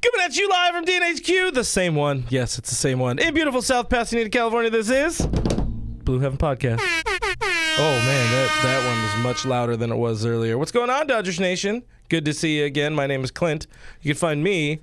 Coming at you live from DNHQ, the same one. Yes, it's the same one. In beautiful South Pasadena, California, this is Blue Heaven Podcast. Oh, man, that one was much louder than it was earlier. What's going on, Dodgers Nation? Good to see you again. My name is Clint. You can find me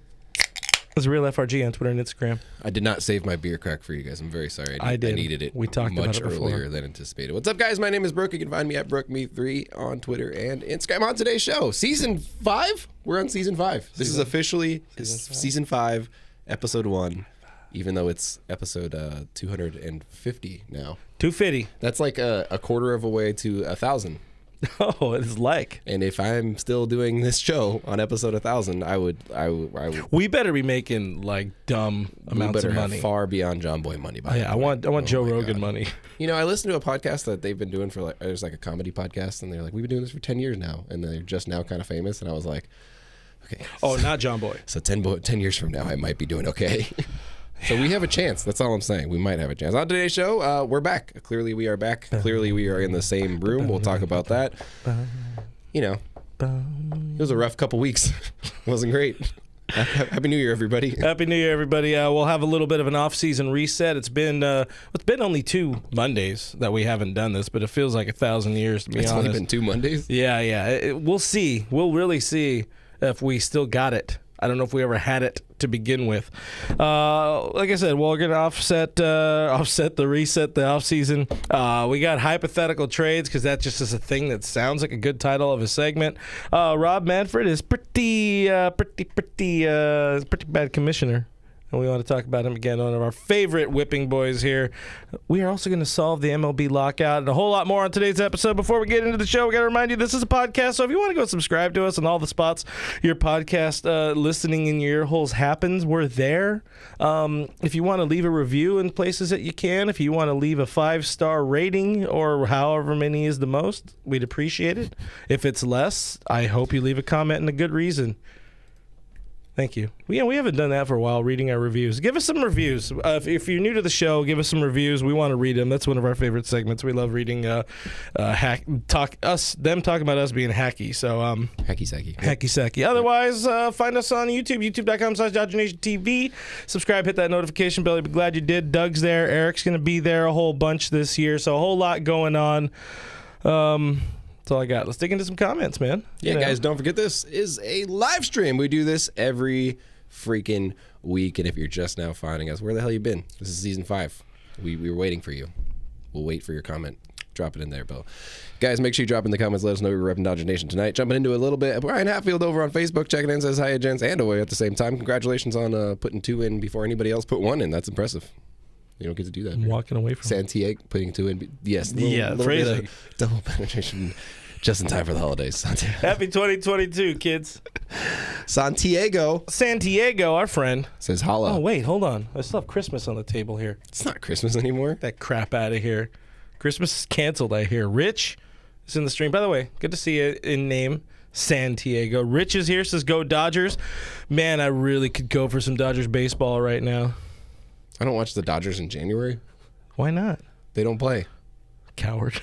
as Real FRG on Twitter and Instagram. I did not save my beer crack for you guys. I'm very sorry. I did. I needed it. We talked much about it before. earlier than anticipated. What's up, guys? My name is Brooke. You can find me at BrookeMe3 on Twitter and Instagram. On today's show, Season 5? We're on Season 5. This is officially Season 5, Episode 1, even though it's Episode 250 now. 250. That's like a quarter of a way to 1,000. Oh, it's like. And if I'm still doing this show on episode 1,000, I would. We better be making like dumb amounts of money. Have far beyond John Boy money. I want Joe Rogan money. You know, I listened to a podcast that they've been doing for there's like a comedy podcast, and they're like, we've been doing this for 10 years now, and they're just now kind of famous, and I was like, okay. Oh, not John Boy. So 10 years from now, I might be doing okay. So we have a chance. That's all I'm saying. We might have a chance. On today's show, we're back. Clearly, we are back. Clearly, we are in the same room. We'll talk about that. You know, it was a rough couple weeks. It wasn't great. Happy New Year, everybody. Happy New Year, everybody. We'll have a little bit of an off-season reset. It's been only 2 Mondays that we haven't done this, but it feels like 1,000 years, to be honest. It's only been 2 Mondays? Yeah. We'll see. We'll really see if we still got it. I don't know if we ever had it to begin with. Like I said, we're going to offset the reset, the offseason. We got hypothetical trades because that just is a thing that sounds like a good title of a segment. Rob Manfred is pretty bad commissioner. And we want to talk about him again, one of our favorite whipping boys here. We are also going to solve the MLB lockout and a whole lot more on today's episode. Before we get into the show, we got to remind you this is a podcast. So if you want to go subscribe to us on all the spots your podcast listening in your ear holes happens, we're there. If you want to leave a review in places that you can, if you want to leave a 5-star rating or however many is the most, we'd appreciate it. If it's less, I hope you leave a comment and a good reason. Thank you. We haven't done that for a while, reading our reviews. Give us some reviews. If you're new to the show, give us some reviews. We want to read them. That's one of our favorite segments. We love reading them talking about us being hacky. So Hacky sacky. Otherwise, find us on YouTube, youtube.com/DodgerNationTV. Subscribe, hit that notification bell. I'd be glad you did. Doug's there. Eric's going to be there a whole bunch this year. So a whole lot going on. That's all I got. Let's dig into some comments, man. Yeah, guys, don't forget this is a live stream. We do this every freaking week, and if you're just now finding us, where the hell you been? This is Season 5. We were waiting for you. We'll wait for your comment. Drop it in there, Bill. Guys, make sure you drop in the comments. Let us know you're repping Dodger Nation tonight. Jumping into a little bit. Brian Hatfield over on Facebook checking in, says hi, gents, and away at the same time. Congratulations on putting 2 in before anybody else put 1 in. That's impressive. You don't get to do that. I'm walking away from Santiago putting 2 in. Yes. Little bit of double penetration. Just in time for the holidays. Happy 2022, kids. Santiago, our friend, says holla. Oh, wait, hold on. I still have Christmas on the table here. It's not Christmas anymore. Get that crap out of here. Christmas is canceled, I hear. Rich is in the stream. By the way, good to see you in name. Santiago. Rich is here, says go Dodgers. Man, I really could go for some Dodgers baseball right now. I don't watch the Dodgers in January. Why not? They don't play. Coward.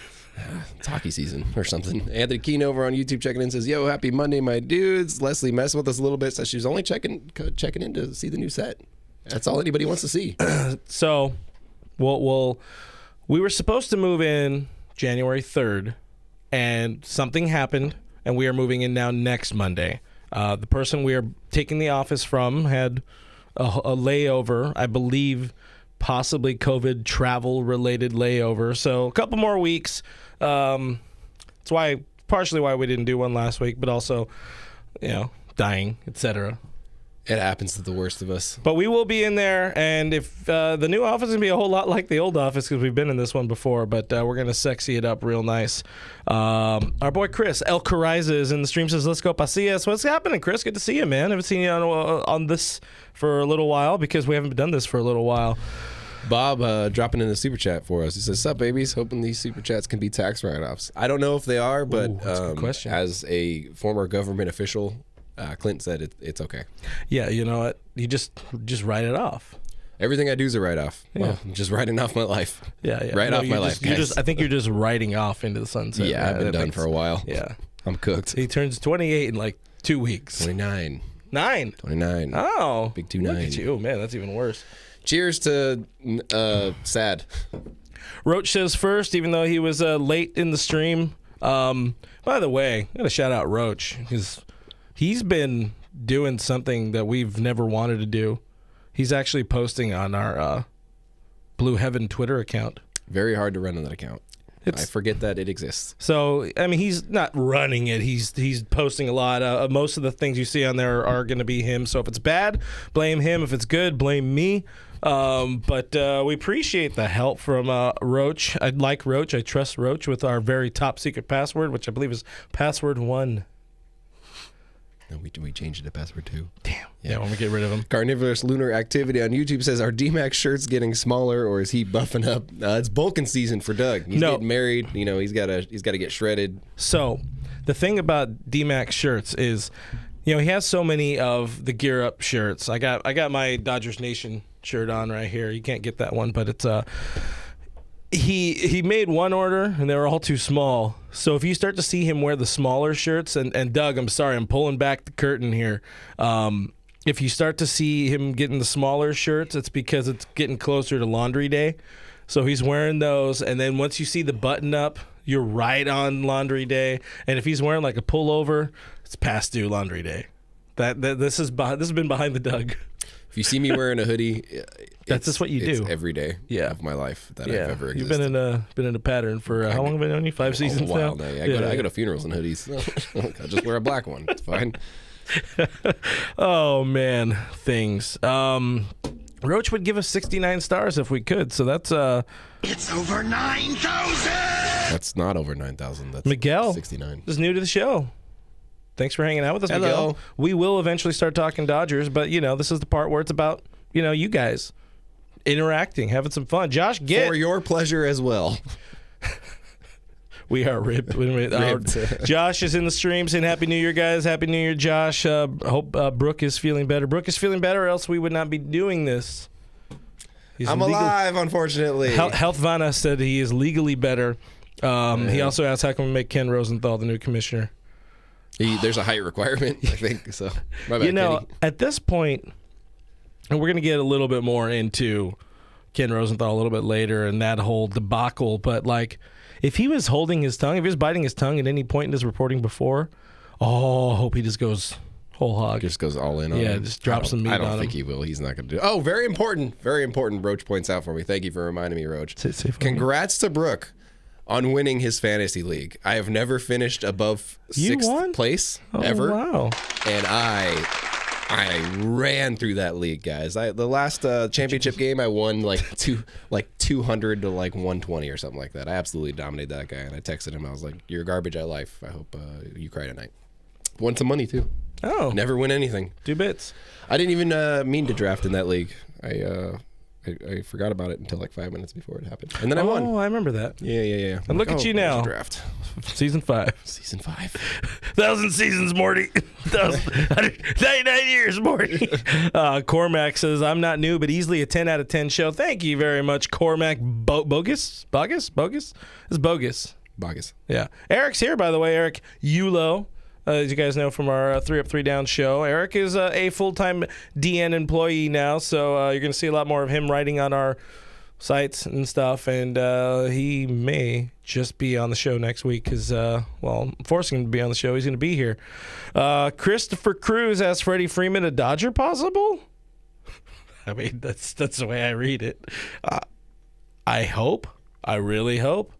It's hockey season or something. Anthony Keene over on YouTube checking in, says, yo, happy Monday, my dudes. Leslie messing with us a little bit, says she's only checking in to see the new set. That's all anybody wants to see. So, we were supposed to move in January 3rd, and something happened, and we are moving in now next Monday. The person we are taking the office from had a layover, I believe, possibly COVID travel-related layover. So a couple more weeks. It's partially why we didn't do one last week, but also, dying, etc. It happens to the worst of us. But we will be in there, and if the new office is going to be a whole lot like the old office because we've been in this one before, but we're going to sexy it up real nice. Our boy Chris, El Cariza, is in the stream, says, let's go Pasillas. What's happening, Chris? Good to see you, man. Haven't seen you on this for a little while because we haven't done this for a little while. Bob dropping in the super chat for us. He says, sup, babies? Hoping these super chats can be tax write-offs. I don't know if they are, but that's a good question. As a former government official, Clint said it's okay. Yeah, you know what? You just write it off. Everything I do is a write-off. Yeah. Well, I'm just writing off my life. Yeah. Write off my life, guys. I think you're just writing off into the sunset. Yeah, I've been done for a while. Yeah. I'm cooked. He turns 28 in like 2 weeks. 29. 9. 29. Oh. Big 2-9. Look at you. Oh, man, that's even worse. Cheers to sad. Roach says first, even though he was late in the stream. By the way, I got to shout out Roach because he's been doing something that we've never wanted to do. He's actually posting on our Blue Heaven Twitter account. Very hard to run on that account. I forget that it exists. So, I mean, he's not running it. He's posting a lot. Most of the things you see on there are going to be him. So if it's bad, blame him. If it's good, blame me. But we appreciate the help from Roach. I like Roach. I trust Roach with our very top secret password, which I believe is password 1. No, we changed it to password 2. Damn. Yeah, when we get rid of him. Carnivorous Lunar Activity on YouTube says, are D-Mac's shirts getting smaller or is he buffing up? It's bulking season for Doug. He's getting married. You know, he's got to get shredded. So the thing about D-Mac shirts is, you know, he has so many of the Gear Up shirts. I got my Dodgers Nation shirt on right here. You can't get that one, but it's he made one order and they were all too small. So if you start to see him wear the smaller shirts, and Doug, I'm sorry, I'm pulling back the curtain here. If you start to see him getting the smaller shirts, it's because it's getting closer to laundry day. So he's wearing those, and then once you see the button up, you're right on laundry day. And if he's wearing like a pullover, it's past due laundry day. This has been behind the Doug. If you see me wearing a hoodie, that's just what you do every day of my life that I've ever existed. You've been in a pattern for how long have I known you? 5 seasons a while now? Yeah. I go to funerals in hoodies. I just wear a black one. It's fine. Oh man, things. Roach would give us 69 stars if we could. So that's It's over 9,000. That's not over 9,000. That's Miguel. 69. Is new to the show. Thanks for hanging out with us, Hello. Miguel. We will eventually start talking Dodgers, but you know, this is the part where it's about, you know, you guys interacting, having some fun. Josh, for your pleasure as well. We are ripped. Josh is in the stream saying Happy New Year, guys. Happy New Year, Josh. Hope Brooke is feeling better. Brooke is feeling better, or else we would not be doing this. I'm alive, unfortunately. Health Vanna said he is legally better. He also asked how can we make Ken Rosenthal the new commissioner. There's a height requirement, I think. So, my bad, you know, Kenny. at this point, and we're going to get a little bit more into Ken Rosenthal a little bit later and that whole debacle, but like, if he was holding his tongue, if he was biting his tongue at any point in his reporting before, I hope he just goes whole hog. Just goes all in on him. Yeah, just drop some meat on him. I don't think he will. He's not going to do it. Oh, very important. Very important. Roach points out for me. Thank you for reminding me, Roach. Congrats to Brooke on winning his fantasy league. I have never finished above 6th place ever. Wow. And I ran through that league, guys. The last championship game, I won like 200 to like 120 or something like that. I absolutely dominated that guy, and I texted him. I was like, "You're garbage at life. I hope you cry tonight." Won some money too. Oh, never win anything. 2 bits. I didn't even mean to draft in that league. I forgot about it until like 5 minutes before it happened, and then I won. Oh, I remember that. Yeah. And look at you now. Draft. Season 5. Season 5. 1,000 seasons, Morty. 99 years, Morty. Cormac says, I'm not new, but easily a 10 out of 10 show. Thank you very much, Cormac. Bogus? It's bogus. Bogus. Yeah. Eric's here, by the way. Eric Ulo. As you guys know from our 3 Up, 3 Down show, Eric is a full-time DN employee now, so you're going to see a lot more of him writing on our sites and stuff, and he may just be on the show next week because, I'm forcing him to be on the show. He's going to be here. Christopher Cruz asks Freddie Freeman a Dodger possible? I mean, that's the way I read it. I hope. I really hope.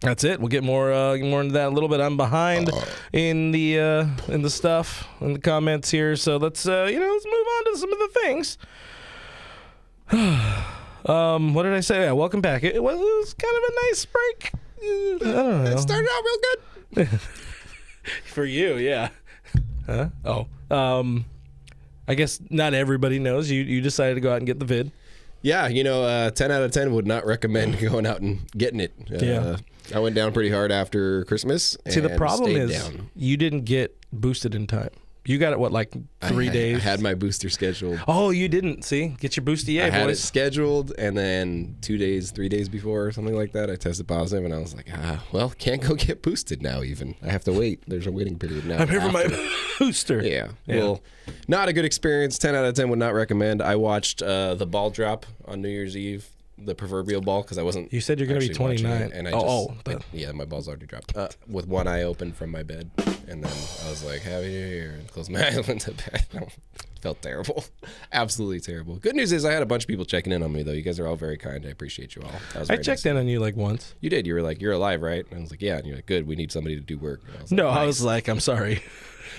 That's it. We'll get more into that in a little bit. I'm behind in the stuff in the comments here, so let's let's move on to some of the things. What did I say? Yeah, welcome back. It was kind of a nice break. I don't know. It started out real good. For you, yeah. Huh? Oh. I guess not everybody knows. You decided to go out and get the vid. Yeah, 10 out of 10 would not recommend going out and getting it. Yeah. I went down pretty hard after Christmas. See, the problem is down. you didn't get boosted in time. You got it, what, like 3 days? I had my booster scheduled. Oh, you didn't. See? Get your boosty, I had it boys. scheduled, and then 3 days before or something like that, I tested positive, and I was like, well, can't go get boosted now even. I have to wait. There's a waiting period now. I'm here for my booster. Yeah. Well, not a good experience. 10 out of 10 would not recommend. I watched the ball drop on New Year's Eve, the proverbial ball, because I wasn't. You said you're going to be 29. And yeah, my balls already dropped. With one eye open from my bed, and then I was like, "Happy New Year," and closed my eyes, went to bed. Felt terrible, absolutely terrible. Good news is I had a bunch of people checking in on me though. You guys are all very kind. I appreciate you all. I checked in on you like once. You did. You were like, "You're alive, right?" And I was like, "Yeah." And you're like, "Good. We need somebody to do work." I was like, "I'm sorry."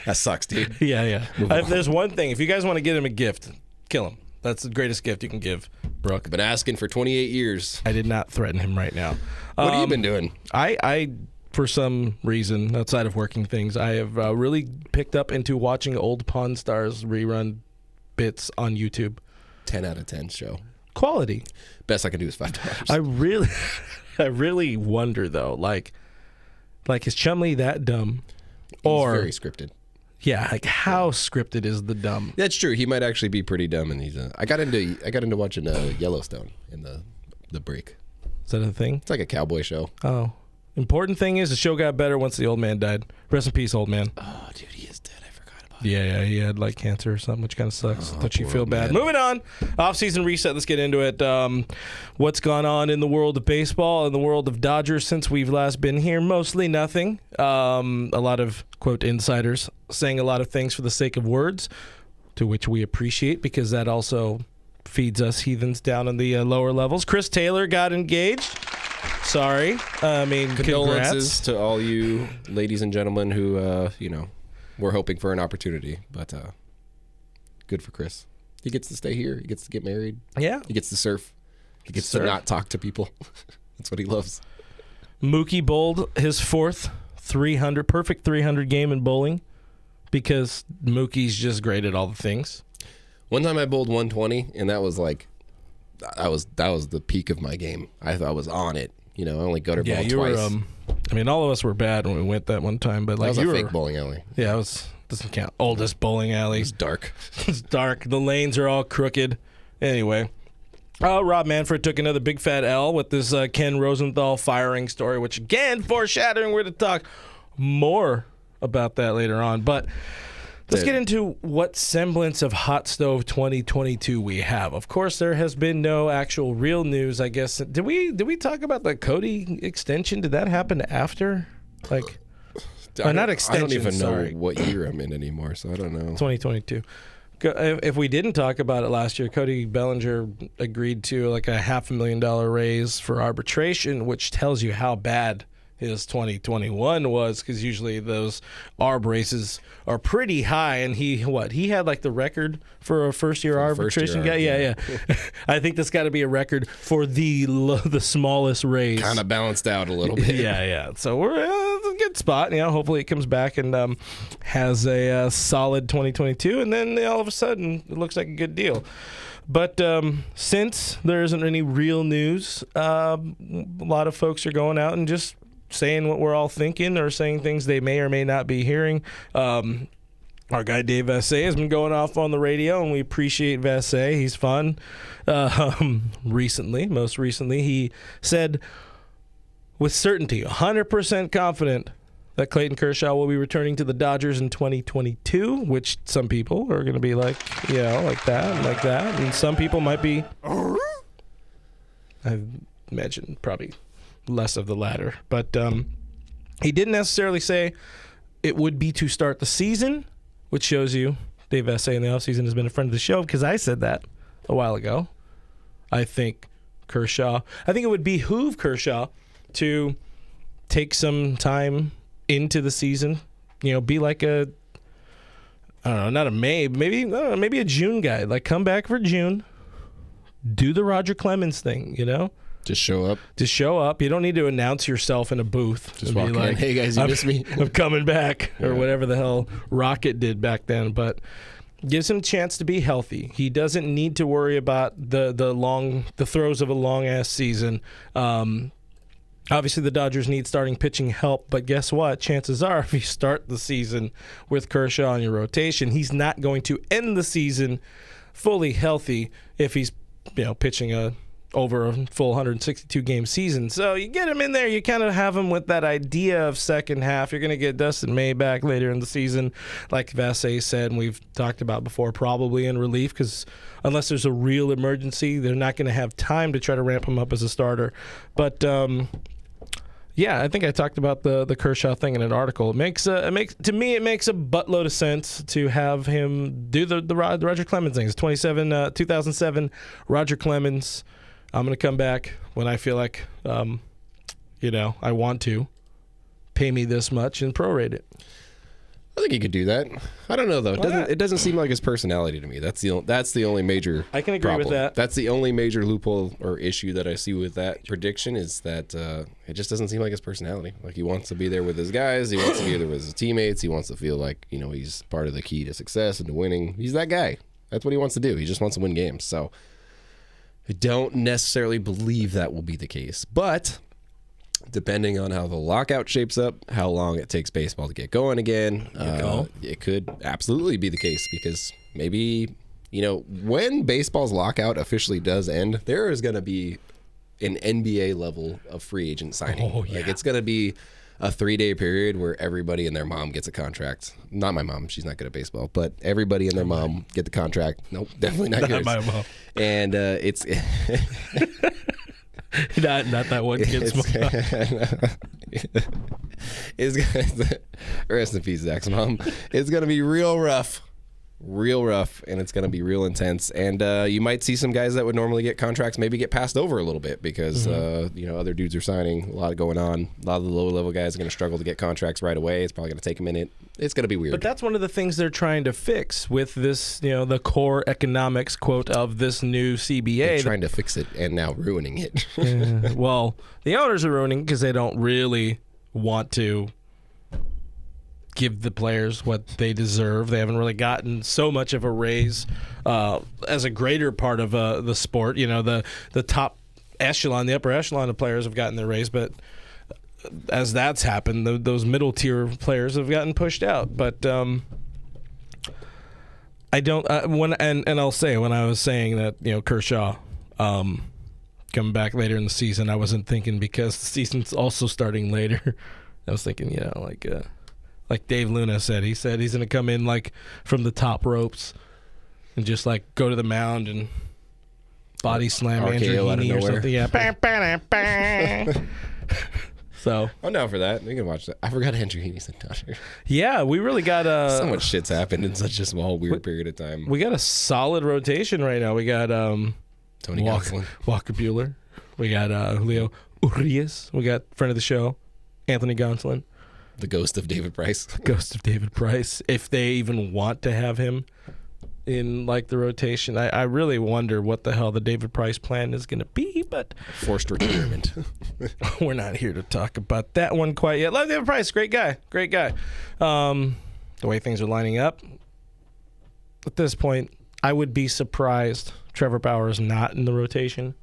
That sucks, dude. Yeah. If there's one thing, if you guys want to get him a gift, kill him. That's the greatest gift you can give Brooke. I've been asking for 28 years. I did not threaten him right now. What have you been doing? I, for some reason, outside of working things, I have really picked up into watching old Pawn Stars rerun bits on YouTube. 10 out of 10 show. Quality. Best I can do is $5. I really wonder, though, like is Chumley that dumb? He's very scripted. Yeah, like how scripted is the dumb? That's true. He might actually be pretty dumb, and he's. I got into watching Yellowstone in the break. Is that a thing? It's like a cowboy show. Oh, important thing is the show got better once the old man died. Rest in peace, old man. Oh, dude, he is dead. I forgot about Yeah, he had like cancer or something, which kind of sucks. Thought you poor feel old bad. man. Moving on, off-season reset. Let's get into it. What's gone on in the world of baseball, in the world of Dodgers since we've last been here? Mostly nothing. A lot of quote insiders saying a lot of things for the sake of words, to which we appreciate because that also feeds us heathens down in the lower levels. Chris Taylor got engaged. Sorry, Condolences congrats. to all you ladies and gentlemen who were hoping for an opportunity, but good for Chris. He gets to stay here. He gets to get married. Yeah, He gets to surf. He gets to not talk to people. That's what he loves. Mookie bowled his fourth perfect 300 game in bowling because Mookie's just great at all the things. One time I bowled 120, and that was that was the peak of my game. I thought I was on it. I only gutter ball twice. All of us were bad when we went that one time, but like that was a fake bowling alley. Yeah, doesn't count. Oldest bowling alley. It's dark. It's dark. The lanes are all crooked. Anyway. Rob Manfred took another big fat L with this Ken Rosenthal firing story, which again, foreshadowing, we're to talk more about that later on. But let's get into what semblance of Hot Stove 2022 we have. Of course, there has been no actual real news, I guess. Did we talk about the Cody extension? Did that happen after? Not extension, I don't even sorry. know what year I'm in anymore, so I don't know. 2022. If we didn't talk about it last year, Cody Bellinger agreed to like a $500,000 raise for arbitration, which tells you how bad his 2021 was, because usually those arb races are pretty high, and he had like the record for a first-year arbitration guy. Yeah. I think that's got to be a record for the smallest raise. Kind of balanced out a little bit. Yeah. So we're a good spot. Hopefully it comes back and has a solid 2022, and then all of a sudden it looks like a good deal. But since there isn't any real news, a lot of folks are going out and just saying what we're all thinking, or saying things they may or may not be hearing. Our guy Dave Vassay has been going off on the radio, and we appreciate Vassay. He's fun. Most recently, he said with certainty, 100% confident, that Clayton Kershaw will be returning to the Dodgers in 2022, which some people are going to be like, like that and like that. And some people might be, I imagine, probably less of the latter. But he didn't necessarily say it would be to start the season, which shows you Dave Vassay in the offseason has been a friend of the show, because I said that a while ago. I think it would behoove Kershaw to take some time into the season, be like I don't know, not a May, maybe a June guy. Like, come back for June, do the Roger Clemens thing, Just show up. You don't need to announce yourself in a booth. Just walk in. Hey guys, you missed me. I'm coming back, or whatever the hell Rocket did back then. But gives him a chance to be healthy. He doesn't need to worry about the throes of a long ass season. Obviously, the Dodgers need starting pitching help, but guess what? Chances are, if you start the season with Kershaw in your rotation, he's not going to end the season fully healthy if he's pitching over a full 162-game season. So you get him in there, you kind of have him with that idea of second half. You're going to get Dustin May back later in the season, like Vassay said, and we've talked about before, probably in relief, because unless there's a real emergency, they're not going to have time to try to ramp him up as a starter. But yeah, I think I talked about the Kershaw thing in an article. It makes a buttload of sense to have him do the Roger Clemens thing. It's 2007 Roger Clemens. I'm going to come back when I feel like I want to. Pay me this much and prorate it. I think he could do that. I don't know though. It doesn't seem like his personality to me. That's the only major. I can agree with that. That's the only major loophole or issue that I see with that prediction is that it just doesn't seem like his personality. Like he wants to be there with his guys. He wants to be there with his teammates. He wants to feel like he's part of the key to success and to winning. He's that guy. That's what he wants to do. He just wants to win games. So I don't necessarily believe that will be the case, but depending on how the lockout shapes up, how long it takes baseball to get going again, it could absolutely be the case because maybe, when baseball's lockout officially does end, there is going to be an NBA level of free agent signing. Oh, yeah. Like it's going to be a 3-day period where everybody and their mom gets a contract. Not my mom. She's not good at baseball, but everybody and their mom get the contract. Nope, definitely not yours. My mom. And it's... not that one kid's rest in peace, Zach's mom. It's gonna be real rough, and it's gonna be real intense. And you might see some guys that would normally get contracts maybe get passed over a little bit because other dudes are signing. A lot going on. A lot of the lower level guys are gonna struggle to get contracts right away. It's probably gonna take a minute. It's gonna be weird. But that's one of the things they're trying to fix with this, the core economics quote of this new CBA. They're trying to fix it and now ruining it. Well, the owners are ruining it because they don't really want to give the players what they deserve. They haven't really gotten so much of a raise as a greater part of the sport. The top echelon, the upper echelon of players have gotten their raise, but as that's happened, those middle tier players have gotten pushed out. But I don't. And I'll say when I was saying that Kershaw coming back later in the season, I wasn't thinking because the season's also starting later. I was thinking, like Dave Luna said. He said he's going to come in like from the top ropes and just like go to the mound and body slam Andrew Heaney or something. Yeah. So I'm down for that. You can watch that. I forgot Andrew Heaney's a Dodger. Yeah, we really got so much shit's happened in such a small, weird period of time. We got a solid rotation right now. We got Tony Gonsolin, Walker Buehler. We got Julio Urias. We got friend of the show, Anthony Gonsolin. The ghost of David Price. Ghost of David Price. If they even want to have him in like the rotation, I really wonder what the hell the David Price plan is going to be, but forced retirement. We're not here to talk about that one quite yet. Love David Price, great guy. The way things are lining up at this point, I would be surprised Trevor Bauer is not in the rotation,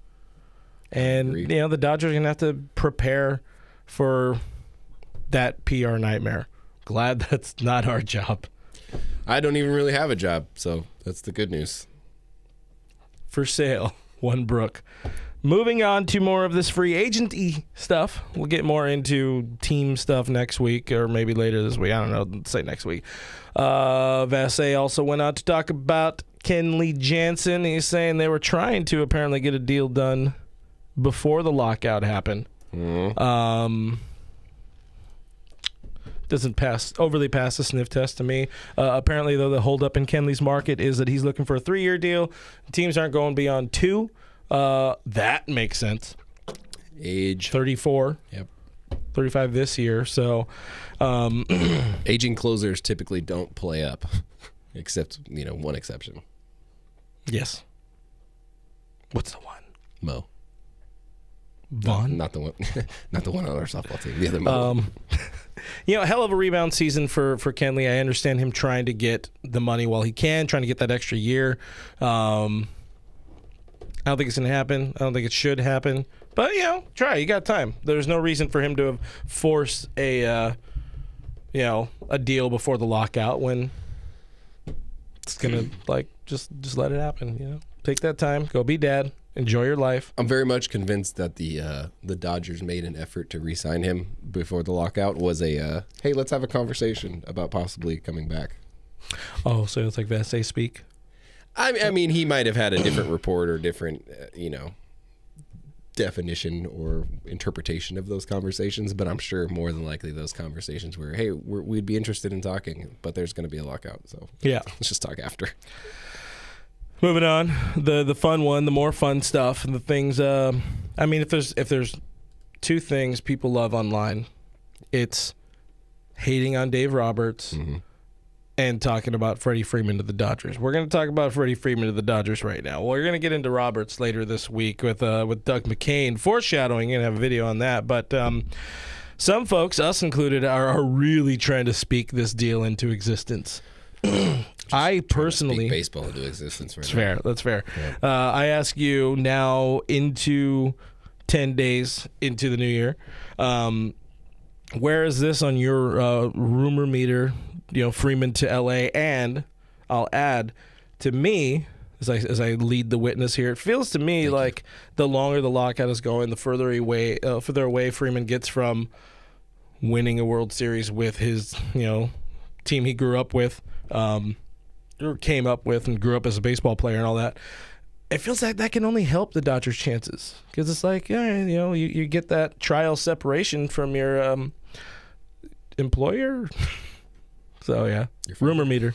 and the Dodgers are going to have to prepare for that PR nightmare. Glad that's not our job. I don't even really have a job, so that's the good news. For sale, one Brook. Moving on to more of this free agent-y stuff. We'll get more into team stuff next week or maybe later this week. I don't know. Let's say next week. Vassay also went on to talk about Lee Jansen. He's saying they were trying to apparently get a deal done before the lockout happened. Doesn't overly pass the sniff test to me. Apparently, though, the holdup in Kenley's market is that he's looking for a 3-year deal. Teams aren't going beyond 2. That makes sense. Age 34. Yep. 35 this year. So, aging closers typically don't play up, except one exception. Yes. What's the one? Mo. Vaughn? Not the one. Not the one on our softball team. The other Mo. Hell of a rebound season for Kenley. I understand him trying to get the money while he can, trying to get that extra year. I don't think it's going to happen. I don't think it should happen. But, try. You got time. There's no reason for him to have forced a deal before the lockout when it's going to, just let it happen, Take that time. Go be dad. Enjoy your life. I'm very much convinced that the Dodgers made an effort to re-sign him before the lockout was hey, let's have a conversation about possibly coming back. Oh, so it's like Vassay speak? I mean, he might have had a different report or different, definition or interpretation of those conversations, but I'm sure more than likely those conversations were, hey, we'd be interested in talking, but there's going to be a lockout, so yeah, let's just talk after. Moving on, the fun one, the more fun stuff, and the things. If there's two things people love online, it's hating on Dave Roberts and talking about Freddie Freeman to the Dodgers. We're going to talk about Freddie Freeman to the Dodgers right now. We're going to get into Roberts later this week with Doug McCain, foreshadowing, and have a video on that. But some folks, us included, are really trying to speak this deal into existence. I personally, speak baseball into existence. Right now. That's fair. Yeah. I ask you now, into 10 days into the new year, where is this on your rumor meter? Freeman to LA, and I'll add, to me, as I lead the witness here, it feels to me like the longer the lockout is going, the further away Freeman gets from winning a World Series with his team he grew up with, or came up with and grew up as a baseball player and all that. It feels like that can only help the Dodgers' chances, because it's like, you get that trial separation from your employer. So, yeah, rumor meter.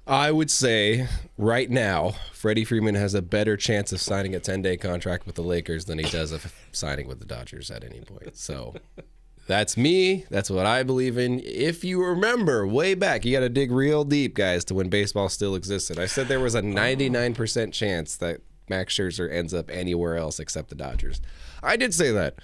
I would say right now, Freddie Freeman has a better chance of signing a 10-day contract with the Lakers than he does of signing with the Dodgers at any point. So that's me. That's what I believe in. If you remember way back, you got to dig real deep, guys, to when baseball still existed. I said there was a 99% chance that Max Scherzer ends up anywhere else except the Dodgers. I did say that.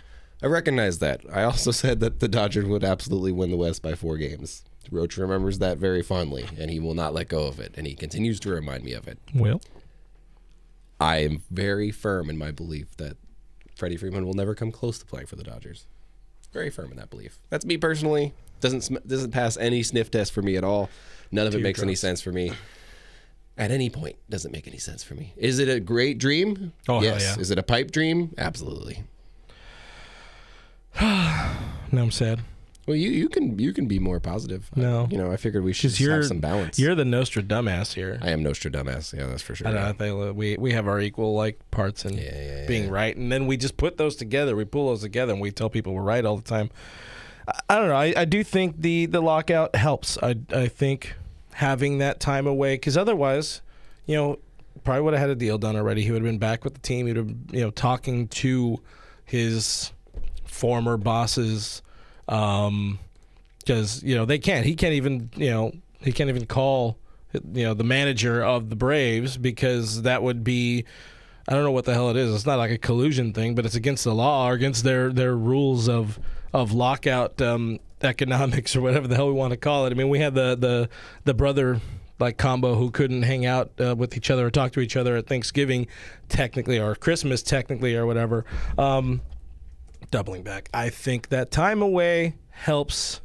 I recognize that. I also said that the Dodgers would absolutely win the West by 4 games. Roach remembers that very fondly, and he will not let go of it, and he continues to remind me of it. Well, I am very firm in my belief that Freddie Freeman will never come close to playing for the Dodgers. Very firm in that belief. That's me personally. Doesn't pass any sniff test for me at all. None of it makes any sense for me. At any point, doesn't make any sense for me. Is it a great dream? Oh, yes. Hell yeah. Is it a pipe dream? Absolutely. Now I'm sad. Well, you can be more positive. No, I figured we should have some balance. You're the Nostradamus here. I am Nostradamus. Yeah, that's for sure. I think we have our equal parts in being right, and then we just put those together. We pull those together, and we tell people we're right all the time. I don't know. I do think the lockout helps. I think having that time away, because otherwise, probably would have had a deal done already. He would have been back with the team. He would have, talking to his former bosses. Because they can't. He can't even. He can't even call. The manager of the Braves, because that would be. I don't know what the hell it is. It's not like a collusion thing, but it's against the law or against their rules of lockout economics or whatever the hell we want to call it. I mean, we had the brother combo who couldn't hang out with each other or talk to each other at Thanksgiving, technically, or Christmas, technically, or whatever. Doubling back, I think that time away helps.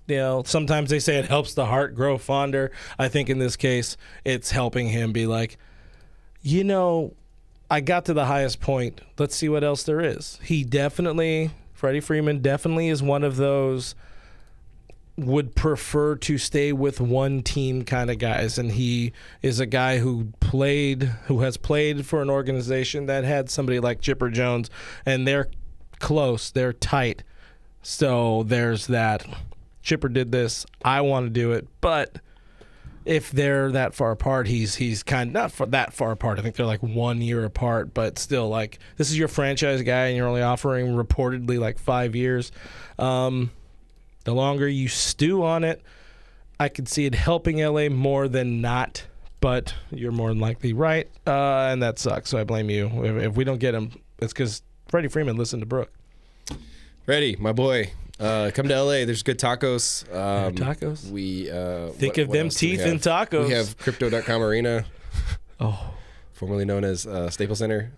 Sometimes they say it helps the heart grow fonder. I think in this case, it's helping him be like, I got to the highest point. Let's see what else there is. Freddie Freeman definitely is one of those would prefer to stay with one team kind of guys, and he is a guy who has played for an organization that had somebody like Chipper Jones, and they're close, they're tight. So there's that. Chipper did this. I want to do it, but if they're that far apart, he's kind of not that far apart. I think they're 1 year apart, but still, this is your franchise guy, and you're only offering reportedly 5 years. The longer you stew on it, I could see it helping LA more than not. But you're more than likely right, and that sucks. So I blame you. If we don't get him, it's because Freddie Freeman listened to Brooke. Freddie, my boy, come to LA. There's good tacos. Tacos? We think of them teeth in tacos. We have Crypto.com Arena, formerly known as Staples Center.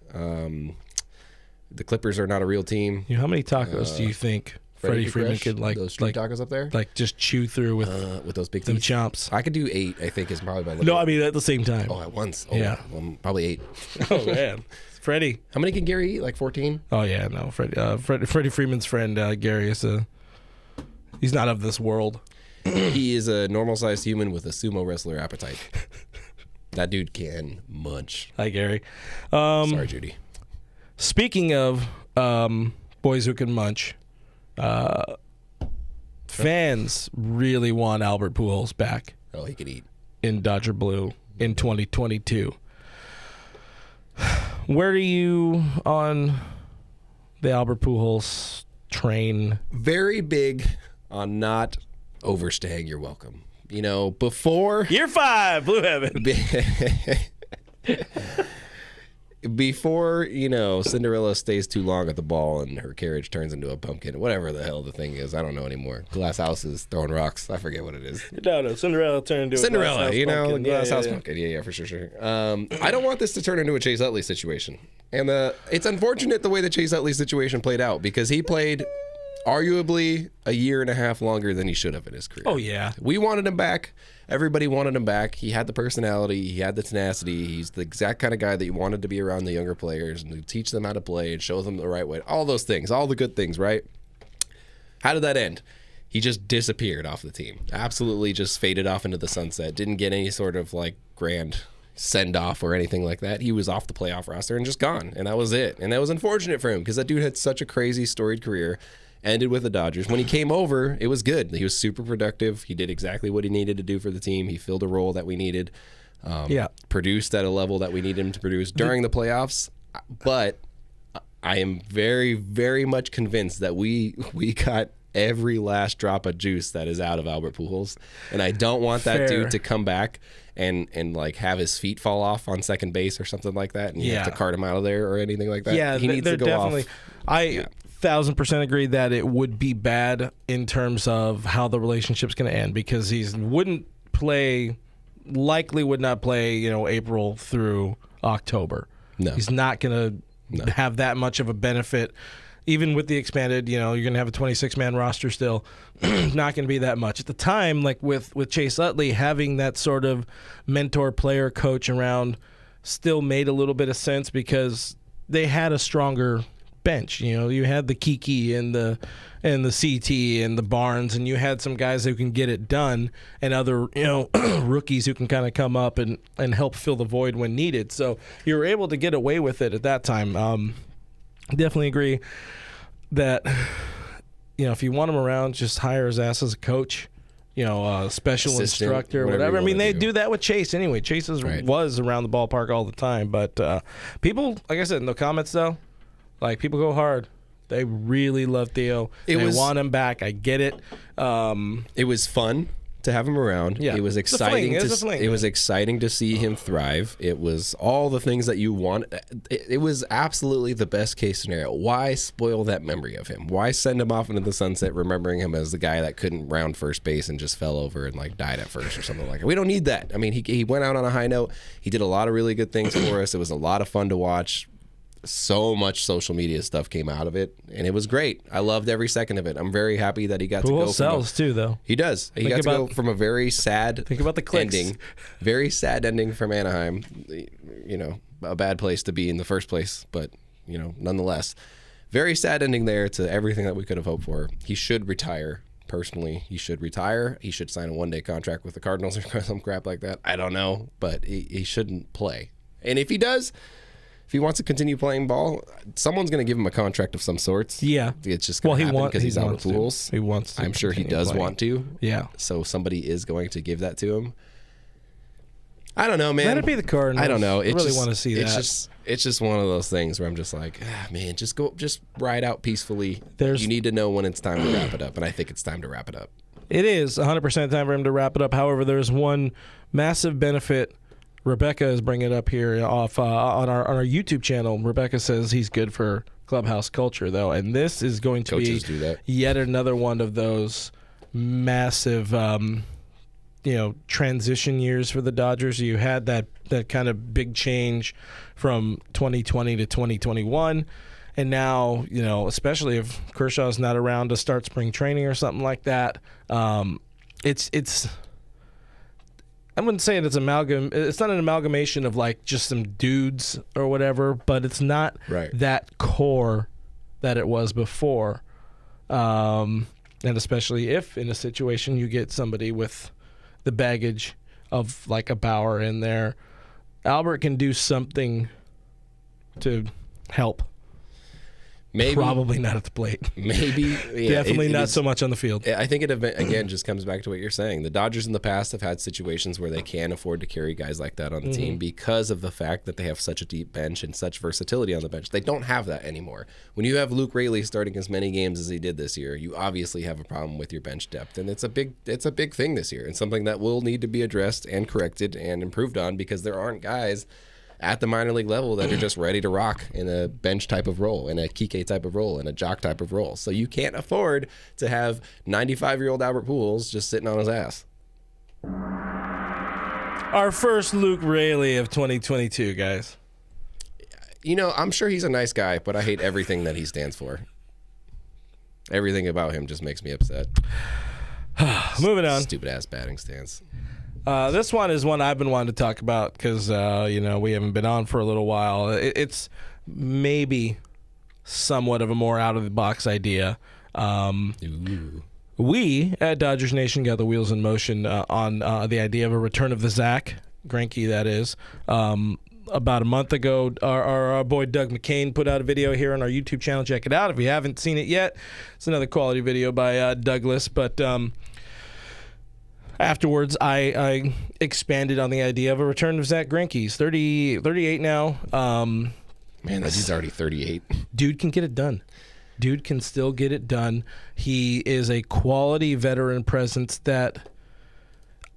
The Clippers are not a real team. How many tacos do you think Freddie Freeman could those street tacos up there, just chew through with those big them teeth? chomps? I could do 8. I think is probably my limit. No, I mean at the same time. Oh, at once. Oh, Yeah. well, probably 8. Oh man, Freddie. How many can Gary eat? Like 14? Oh yeah, no, Freddie Freeman's friend Gary is he's not of this world. He is a normal-sized human with a sumo wrestler appetite. That dude can munch. Hi Gary. Sorry, Judy. Speaking of boys who can munch, fans really want Albert Pujols back Oh, he could eat. in Dodger Blue in 2022. Where are you on the Albert Pujols train? Very big on not overstaying your welcome. Before Year 5, Blue Heaven. before, Cinderella stays too long at the ball and her carriage turns into a pumpkin, whatever the hell the thing is. I don't know anymore. Glass houses, throwing rocks. I forget what it is. No, Cinderella turned into a glass house pumpkin. Glass house pumpkin. Yeah, for sure. I don't want this to turn into a Chase Utley situation. And it's unfortunate the way the Chase Utley situation played out because he played arguably a year and a half longer than he should have in his career. Oh, yeah. We wanted him back. Everybody wanted him back. He had the personality. He had the tenacity. He's the exact kind of guy that you wanted to be around the younger players and to teach them how to play and show them the right way. All those things, all the good things, right? How did that end? He just disappeared off the team. Absolutely just faded off into the sunset. Didn't get any sort of grand send-off or anything like that. He was off the playoff roster and just gone. And that was it. And that was unfortunate for him because that dude had such a crazy storied career. Ended with the Dodgers. When he came over, it was good. He was super productive. He did exactly what he needed to do for the team. He filled a role that we needed. Produced at a level that we needed him to produce during the playoffs. But I am very, very much convinced that we got every last drop of juice that is out of Albert Pujols. And I don't want that dude to come back and have his feet fall off on second base or something like that. And you have to cart him out of there or anything like that. Yeah, he needs to go definitely, off. 1,000% agree that it would be bad in terms of how the relationship's going to end because he likely would not play, April througgoing to October. No. He's not going to have that much of a benefit. Even with the expanded, you're going to have a 26-man roster still. Not going to be that much. At the time, with Chase Utley, having that sort of mentor, player, coach around still made a little bit of sense because they had a stronger bench. You had the Kiki and the CT and the Barnes, and you had some guys who can get it done, and other rookies who can kind of come up and help fill the void when needed. So you were able to get away with it at that time. Definitely agree that if you want him around, just hire his ass as a coach. Special assistant, instructor, whatever. I mean, they do that with Chase anyway. Chase was around the ballpark all the time, but people, like I said, in the comments though. People go hard. They really love Theo. They want him back. I get it. It was fun to have him around. Yeah. It was exciting. It was exciting to see him thrive. It was all the things that you want. It was absolutely the best case scenario. Why spoil that memory of him? Why send him off into the sunset, remembering him as the guy that couldn't round first base and just fell over and died at first or something like that? We don't need that. I mean, he went out on a high note. He did a lot of really good things for us. It was a lot of fun to watch. So much social media stuff came out of it, and it was great. I loved every second of it. I'm very happy that he got to go. Sells too, though. He does. He got to go from a very sad ending, very sad ending from Anaheim. A bad place to be in the first place, but nonetheless, very sad ending there to everything that we could have hoped for. He should retire. Personally, he should retire. He should sign a one-day contract with the Cardinals or some crap like that. I don't know, but he shouldn't play. And if he does. If he wants to continue playing ball, someone's going to give him a contract of some sorts. Yeah. It's just going to happen because he's out of Pujols. He wants to. I'm sure he does want to. Yeah. So somebody is going to give that to him. I don't know, man. Let it be the Cardinals. I don't know. I really want to see that. It's just one of those things where I'm just like, man, just ride out peacefully. You need to know when it's time to wrap it up, and I think it's time to wrap it up. It is 100% time for him to wrap it up. However, there's one massive benefit. Rebecca is bringing it up here on our YouTube channel. Rebecca says he's good for clubhouse culture, though, and this is going to be yet another one of those massive, transition years for the Dodgers. You had that kind of big change from 2020 to 2021, And now, especially if Kershaw's not around to start spring training or something like that, it's. I wouldn't say it's It's not an amalgamation of like just some dudes or whatever, but it's not that core that it was before. And especially if in a situation you get somebody with the baggage of like a Bauer in there, Albert can do something to help. Maybe. Probably not at the plate. Maybe. Yeah, Definitely not so much on the field. I think it, again, just comes back to what you're saying. The Dodgers in the past have had situations where they can afford to carry guys like that on the team because of the fact that they have such a deep bench and such versatility on the bench. They don't have that anymore. When you have Luke Raley starting as many games as he did this year, you obviously have a problem with your bench depth. And it's a big thing this year. It's something that will need to be addressed and corrected and improved on because there aren't guys at the minor league level that are just ready to rock in a bench type of role, in a Kike type of role, in a Jock type of role. So you can't afford to have 95-year-old Albert Pujols just sitting on his ass. Our first Luke Raley of 2022, guys. I'm sure he's a nice guy, but I hate everything that he stands for. Everything about him just makes me upset. Moving on. Stupid-ass batting stance. This one is one I've been wanting to talk about because, we haven't been on for a little while. It's maybe somewhat of a more out-of-the-box idea. We, at Dodgers Nation, got the wheels in motion on the idea of a return of the Zach Greinke, that is. About a month ago, our boy Doug McCain put out a video here on our YouTube channel. Check it out if you haven't seen it yet. It's another quality video by Douglas, but... Afterwards, I expanded on the idea of a return of Zach Greinke. He's 38 now. Man, he's already 38. Dude can get it done. Dude can still get it done. He is a quality veteran presence that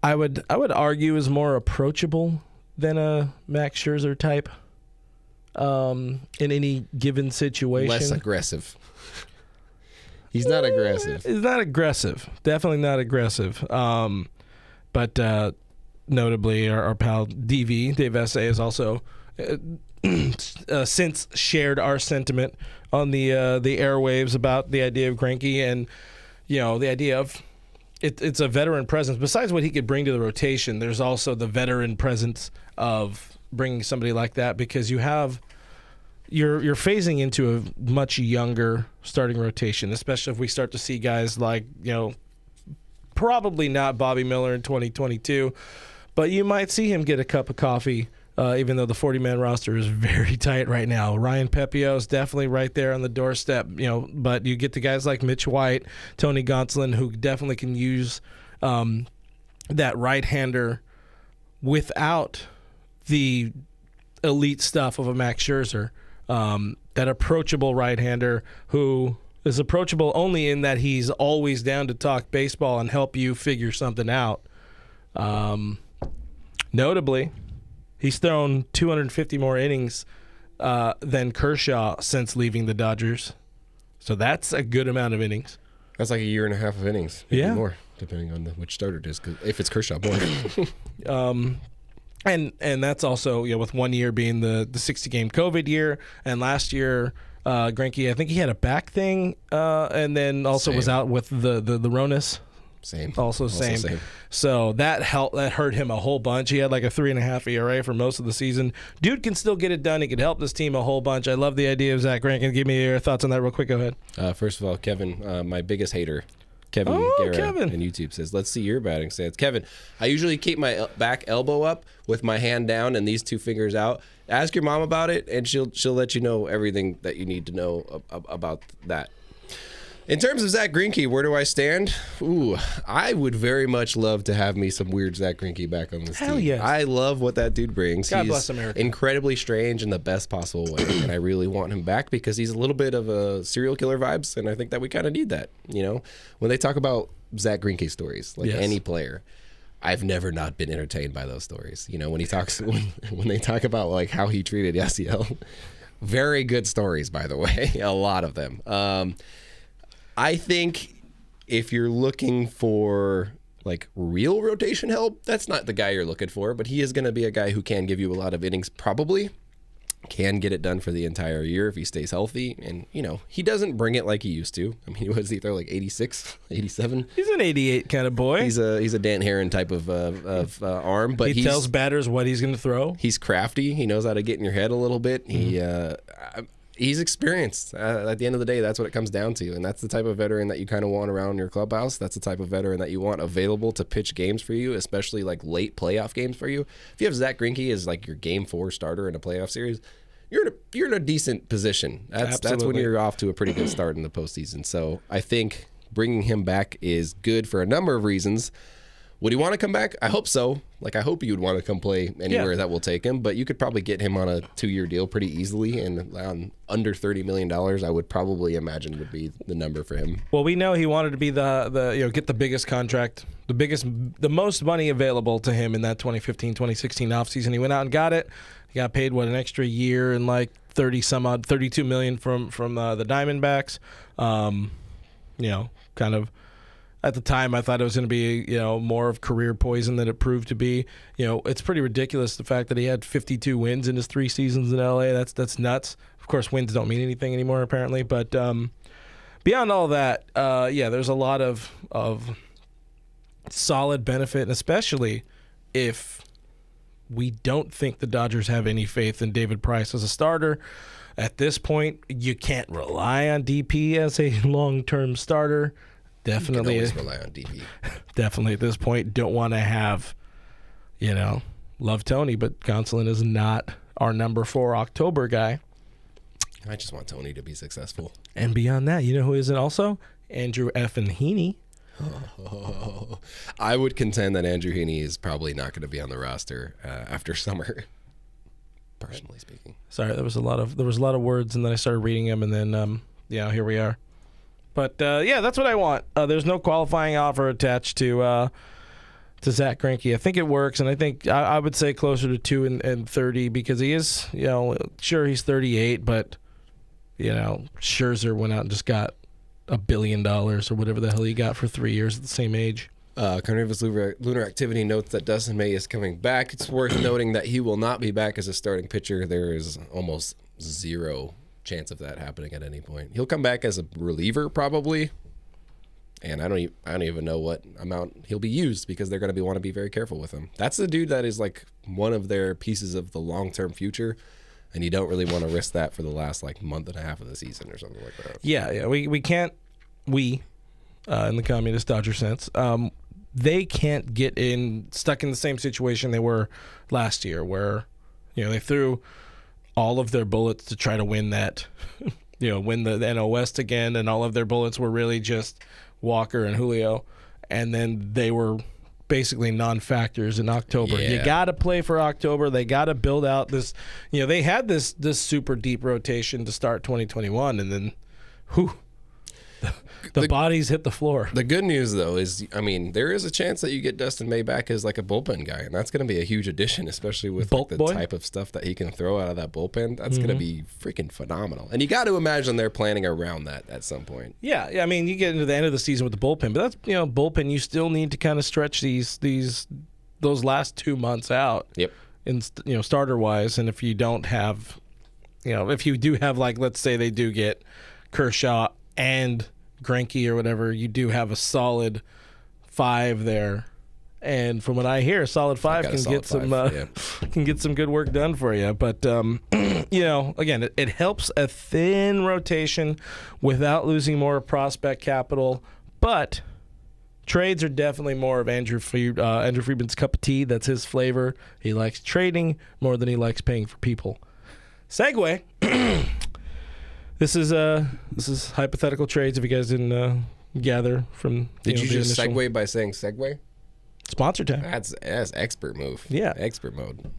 I would argue is more approachable than a Max Scherzer type in any given situation. Less aggressive. He's not aggressive. He's not aggressive. Definitely not aggressive. But notably, our pal Dave Essay has also since shared our sentiment on the airwaves about the idea of Greinke and the idea of it's a veteran presence. Besides what he could bring to the rotation, there's also the veteran presence of bringing somebody like that because you have. You're phasing into a much younger starting rotation, especially if we start to see guys like, probably not Bobby Miller in 2022, but you might see him get a cup of coffee, even though the 40-man roster is very tight right now. Ryan Pepio is definitely right there on the doorstep, but you get the guys like Mitch White, Tony Gonsolin, who definitely can use that right-hander without the elite stuff of a Max Scherzer. That approachable right-hander who is approachable only in that he's always down to talk baseball and help you figure something out. Notably, he's thrown 250 more innings than Kershaw since leaving the Dodgers. So that's a good amount of innings. That's like a year and a half of innings. Maybe more, depending on which starter it is. 'Cause if it's Kershaw, more. And that's also with 1 year being the 60-game COVID year, and last year Greinke, I think he had a back thing, and then also was out with the Ronus. Same. Also same. So that hurt him a whole bunch. He had like a 3.5 ERA for most of the season. Dude can still get it done. He could help this team a whole bunch. I love the idea of Zach Greinke. Give me your thoughts on that real quick. Go ahead. First of all, Kevin, my biggest hater. Kevin Guerra on YouTube says, let's see your batting stance. Kevin, I usually keep my back elbow up with my hand down and these two fingers out. Ask your mom about it, and she'll let you know everything that you need to know about that. In terms of Zach Greinke, where do I stand? Ooh, I would very much love to have me some weird Zach Greinke back on this team. Hell yes. I love what that dude brings. God bless America. Incredibly strange in the best possible way, and I really want him back because he's a little bit of a serial killer vibes, and I think that we kind of need that. When they talk about Zach Greinke stories, like any player, I've never not been entertained by those stories. When he talks, when they talk about like how he treated Yasiel, very good stories, by the way, a lot of them. I think if you're looking for like real rotation help, that's not the guy you're looking for, but he is going to be a guy who can give you a lot of innings probably. can get it done for the entire year if he stays healthy. And, he doesn't bring it like he used to. I mean, was he throw like 86, 87? He's an 88 kind of boy. He's a Dan Herron type of arm, but he tells batters what he's going to throw. He's crafty. He knows how to get in your head a little bit. He's experienced. At the end of the day, that's what it comes down to. And that's the type of veteran that you kind of want around your clubhouse. That's the type of veteran that you want available to pitch games for you, especially like late playoff games for you. If you have Zach Greinke as like your game 4 starter in a playoff series, you're in a decent position. That's when you're off to a pretty good start in the postseason. So I think bringing him back is good for a number of reasons. Would he want to come back? I hope so. Like, I hope he would want to come play anywhere that will take him. But you could probably get him on a 2-year deal pretty easily. And on under $30 million, I would probably imagine would be the number for him. Well, we know he wanted to be get the biggest contract, the most money available to him in that 2015-2016 offseason. He went out and got it. He got paid, an extra year and like $32 million from the Diamondbacks. Kind of. At the time, I thought it was going to be, more of career poison than it proved to be. It's pretty ridiculous, the fact that he had 52 wins in his 3 seasons in LA. That's nuts. Of course, wins don't mean anything anymore, apparently. But beyond all that, there's a lot of solid benefit, and especially if we don't think the Dodgers have any faith in David Price as a starter. At this point, you can't rely on DP as a long-term starter. Definitely, you can always rely on DP. Definitely at this point, don't want to have, love Tony, but Gonsolin is not our number 4 October guy. I just want Tony to be successful. And beyond that, you know who isn't also? Andrew effing Heaney. I would contend that Andrew Heaney is probably not going to be on the roster after summer. Personally speaking. Sorry, there was a lot of words, and then I started reading them, and then here we are. But that's what I want. There's no qualifying offer attached to Zach Greinke. I think it works, and I think I would say closer to 2 and 30 because he is, sure he's 38, but Scherzer went out and just got $1 billion or whatever the hell he got for 3 years at the same age. Carnivorous Lunar Activity notes that Dustin May is coming back. It's worth noting that he will not be back as a starting pitcher. There is almost zero chance of that happening at any point. He'll come back as a reliever probably, and I don't even know what amount he'll be used because they're going to want to be very careful with him. That's the dude that is like one of their pieces of the long-term future, and you don't really want to risk that for the last like month and a half of the season or something like that. Yeah, we can't in the communist Dodger sense, they can't get stuck in the same situation they were last year where they threw all of their bullets to try to win that, win the NL West again, and all of their bullets were really just Walker and Julio, and then they were basically non-factors in October. Yeah. You got to play for October. They got to build out this, they had this super deep rotation to start 2021, and then, the bodies hit the floor. The good news, though, is, there is a chance that you get Dustin May back as like a bullpen guy, and that's going to be a huge addition, especially with like, the type of stuff that he can throw out of that bullpen. That's going to be freaking phenomenal. And you got to imagine they're planning around that at some point. Yeah, you get into the end of the season with the bullpen, but that's, bullpen, you still need to kind of stretch those last 2 months out. Yep. In, starter-wise, and if you don't have, if you do have, like, let's say they do get Kershaw and Greinke or whatever, you do have a solid 5 there, and from what I hear, a solid 5 can get some good work done for you. But again, it helps a thin rotation without losing more prospect capital. But trades are definitely more of Andrew Friedman's cup of tea. That's his flavor. He likes trading more than he likes paying for people. Segue. This is hypothetical trades. If you guys didn't gather from, did you just initial... segue by saying segue? Sponsor time. That's expert move. Yeah, expert mode.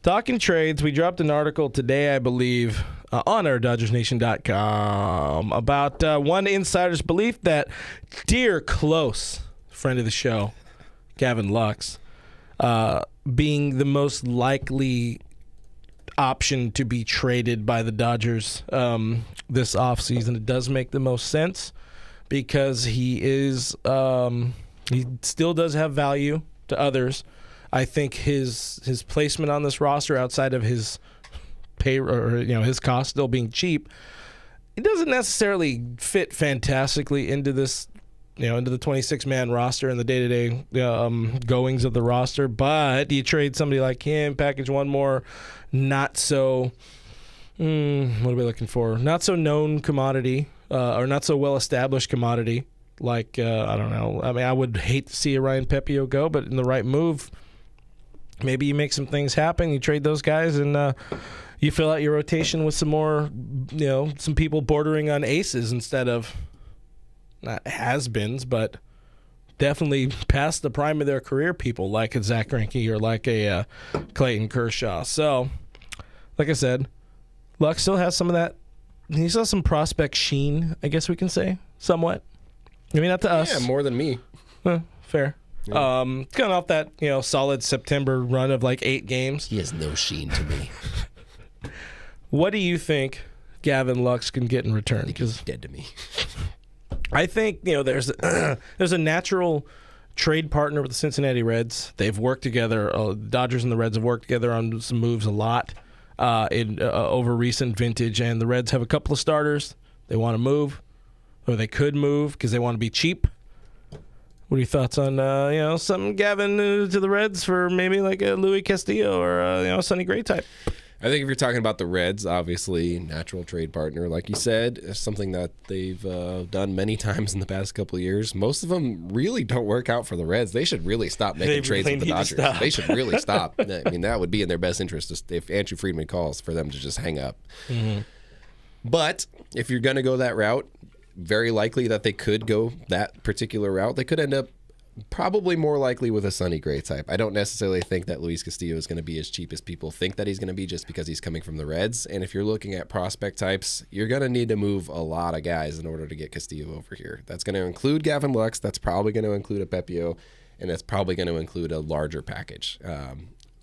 Talking trades. We dropped an article today, I believe, on our DodgersNation.com about one insider's belief that dear close friend of the show, Gavin Lux, being the most likely option to be traded by the Dodgers this offseason. It does make the most sense because he still does have value to others. I think his placement on this roster outside of his pay or his cost still being cheap, it doesn't necessarily fit fantastically into this, into the 26-man roster and the day-to-day goings of the roster. But you trade somebody like him, package one more not so, what are we looking for? Not so known commodity or not so well-established commodity. Like, I don't know. I mean, I would hate to see a Ryan Pepiot go, but in the right move, maybe you make some things happen. You trade those guys and you fill out your rotation with some more, some people bordering on aces instead of not has-beens, but definitely past the prime of their career people like a Zach Greinke or like a Clayton Kershaw. So, like I said, Lux still has some of that. He still has some prospect sheen, I guess we can say, somewhat. I mean, not to us. Yeah, more than me. Fair. Yeah. Coming off that, solid September run of like 8 games. He has no sheen to me. What do you think Gavin Lux can get in return? He's dead to me. I think there's a natural trade partner with the Cincinnati Reds. They've worked together. The Dodgers and the Reds have worked together on some moves a lot over recent vintage, and the Reds have a couple of starters they want to move, or they could move because they want to be cheap. What are your thoughts on something Gavin to the Reds for maybe like a Louis Castillo or a Sonny Gray type? I think if you're talking about the Reds, obviously natural trade partner, like you said, is something that they've done many times in the past couple of years. Most of them really don't work out for the Reds. They should really stop making trades with the Dodgers. They should really stop. I mean, that would be in their best interest if Andrew Friedman calls for them to just hang up. Mm-hmm. But if you're going to go that route, very likely that they could go that particular route. They could end up probably more likely with a Sonny Gray type. I don't necessarily think that Luis Castillo is going to be as cheap as people think that he's going to be just because he's coming from the Reds. And if you're looking at prospect types, you're going to need to move a lot of guys in order to get Castillo over here. That's going to include Gavin Lux. That's probably going to include a Pepiot. And that's probably going to include a larger package.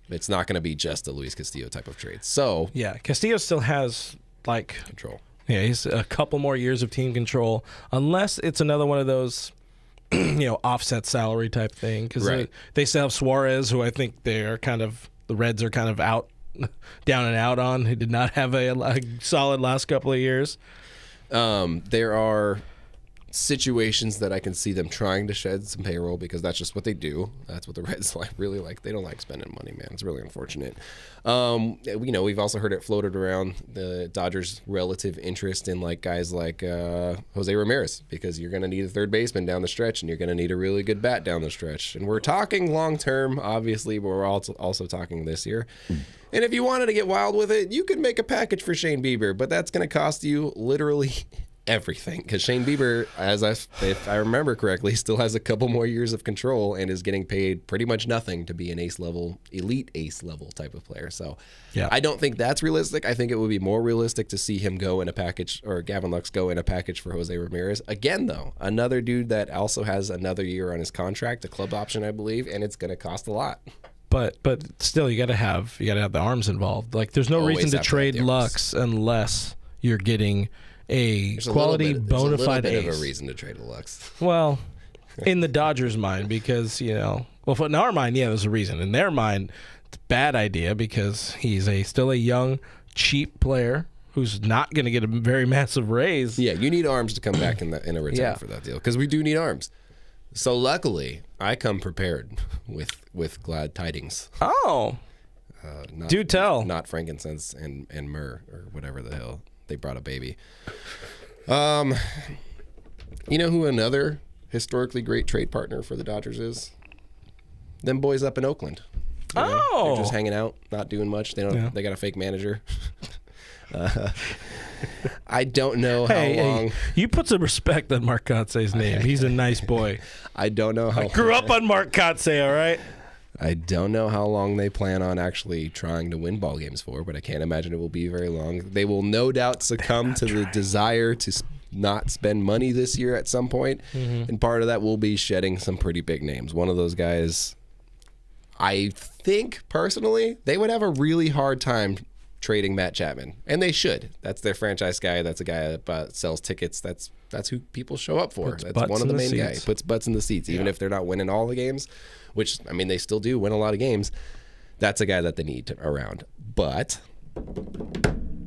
It's not going to be just a Luis Castillo type of trade. So yeah, Castillo still has control. Yeah, he's a couple more years of team control, unless it's another one of those offset salary type thing, because right. they still have Suarez, who I think the Reds are kind of down and out on. He did not have a solid last couple of years. There are situations that I can see them trying to shed some payroll because that's just what they do. That's what the Reds really like. They don't like spending money, man. It's really unfortunate. We've also heard it floated around the Dodgers' relative interest in guys like Jose Ramirez, because you're going to need a third baseman down the stretch and you're going to need a really good bat down the stretch. And we're talking long term, obviously, but we're also talking this year. And if you wanted to get wild with it, you could make a package for Shane Bieber, but that's going to cost you literally everything, because Shane Bieber, if I remember correctly, still has a couple more years of control and is getting paid pretty much nothing to be an elite ace level type of player. So yeah. I don't think that's realistic. I think it would be more realistic to see him go in a package, or Gavin Lux go in a package for Jose Ramirez. Again, though, another dude that also has another year on his contract, a club option, I believe, and it's going to cost a lot. But still, you got to have the arms involved. There's no reason to trade Lux unless you're getting there's quality bona fide ace. There's a little bit of a reason to trade a Lux. Well, in the Dodgers' mind, because in our mind, there's a reason. In their mind, it's a bad idea because he's still a young, cheap player who's not going to get a very massive raise. Yeah, you need arms to come back in a return for that deal, because we do need arms. So luckily, I come prepared with glad tidings. Oh, do tell. Not frankincense and myrrh or whatever the hell. They brought a baby. You know who another historically great trade partner for the Dodgers is? Them boys up in Oakland. They're just hanging out, not doing much. They got a fake manager. I don't know how long. You put some respect on Mark Kotze's name. He's a nice boy. I don't know how. I grew up on Mark Kotze, all right? I don't know how long they plan on actually trying to win ball games for, but I can't imagine it will be very long. They will no doubt succumb to the desire to not spend money this year at some point, and part of that will be shedding some pretty big names. One of those guys, I think personally, they would have a really hard time trading Matt Chapman, and they should. That's their franchise guy. That's a guy that sells tickets. That's who people show up for. That's one of the main guys. Puts butts in the seats, even if they're not winning all the games, which, I mean, they still do win a lot of games. That's a guy that they need around. But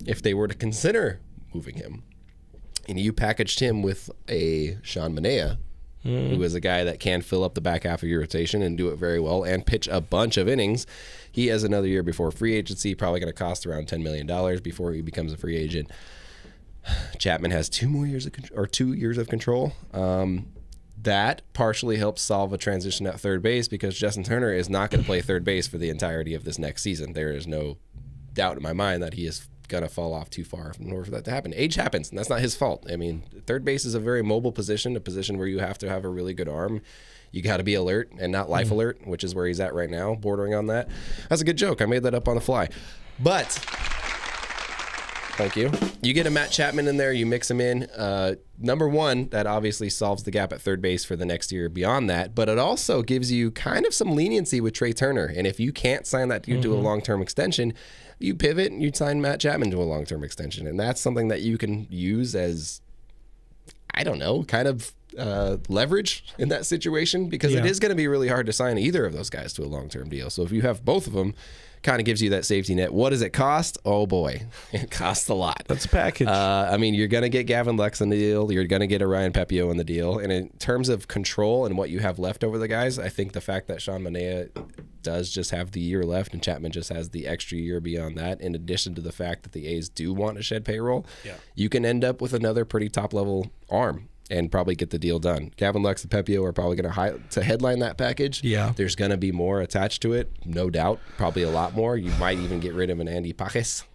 if they were to consider moving him, and you packaged him with a Sean Manaea, who is a guy that can fill up the back half of your rotation and do it very well and pitch a bunch of innings. He has another year before free agency, probably going to cost around $10 million before he becomes a free agent. Chapman has 2 years of control. That partially helps solve a transition at third base because Justin Turner is not going to play third base for the entirety of this next season. There is no doubt in my mind that he is going to fall off too far in order for that to happen. Age happens, and that's not his fault. I mean, third base is a very mobile position, a position where you have to have a really good arm. You got to be alert and not life alert, which is where he's at right now, bordering on that. That's a good joke. I made that up on the fly. But, thank you. You get a Matt Chapman in there, you mix him in. Number one, that obviously solves the gap at third base for the next year beyond that, but it also gives you kind of some leniency with Trey Turner. And if you can't sign that dude to a long-term extension, you pivot and you sign Matt Chapman to a long-term extension. And that's something that you can use as, I don't know, kind of leverage in that situation because it is going to be really hard to sign either of those guys to a long-term deal. So if you have both of them, kind of gives you that safety net. What does it cost? Oh boy, it costs a lot. That's a package. I mean, you're going to get Gavin Lux in the deal. You're going to get a Ryan Pepio in the deal. And in terms of control and what you have left over the guys, I think the fact that Sean Manaea does just have the year left and Chapman just has the extra year beyond that, in addition to the fact that the A's do want to shed payroll, you can end up with another pretty top-level arm and probably get the deal done. Gavin Lux and Pepio are probably going to headline that package. Yeah. There's going to be more attached to it, no doubt. Probably a lot more. You might even get rid of an Andy Pajes.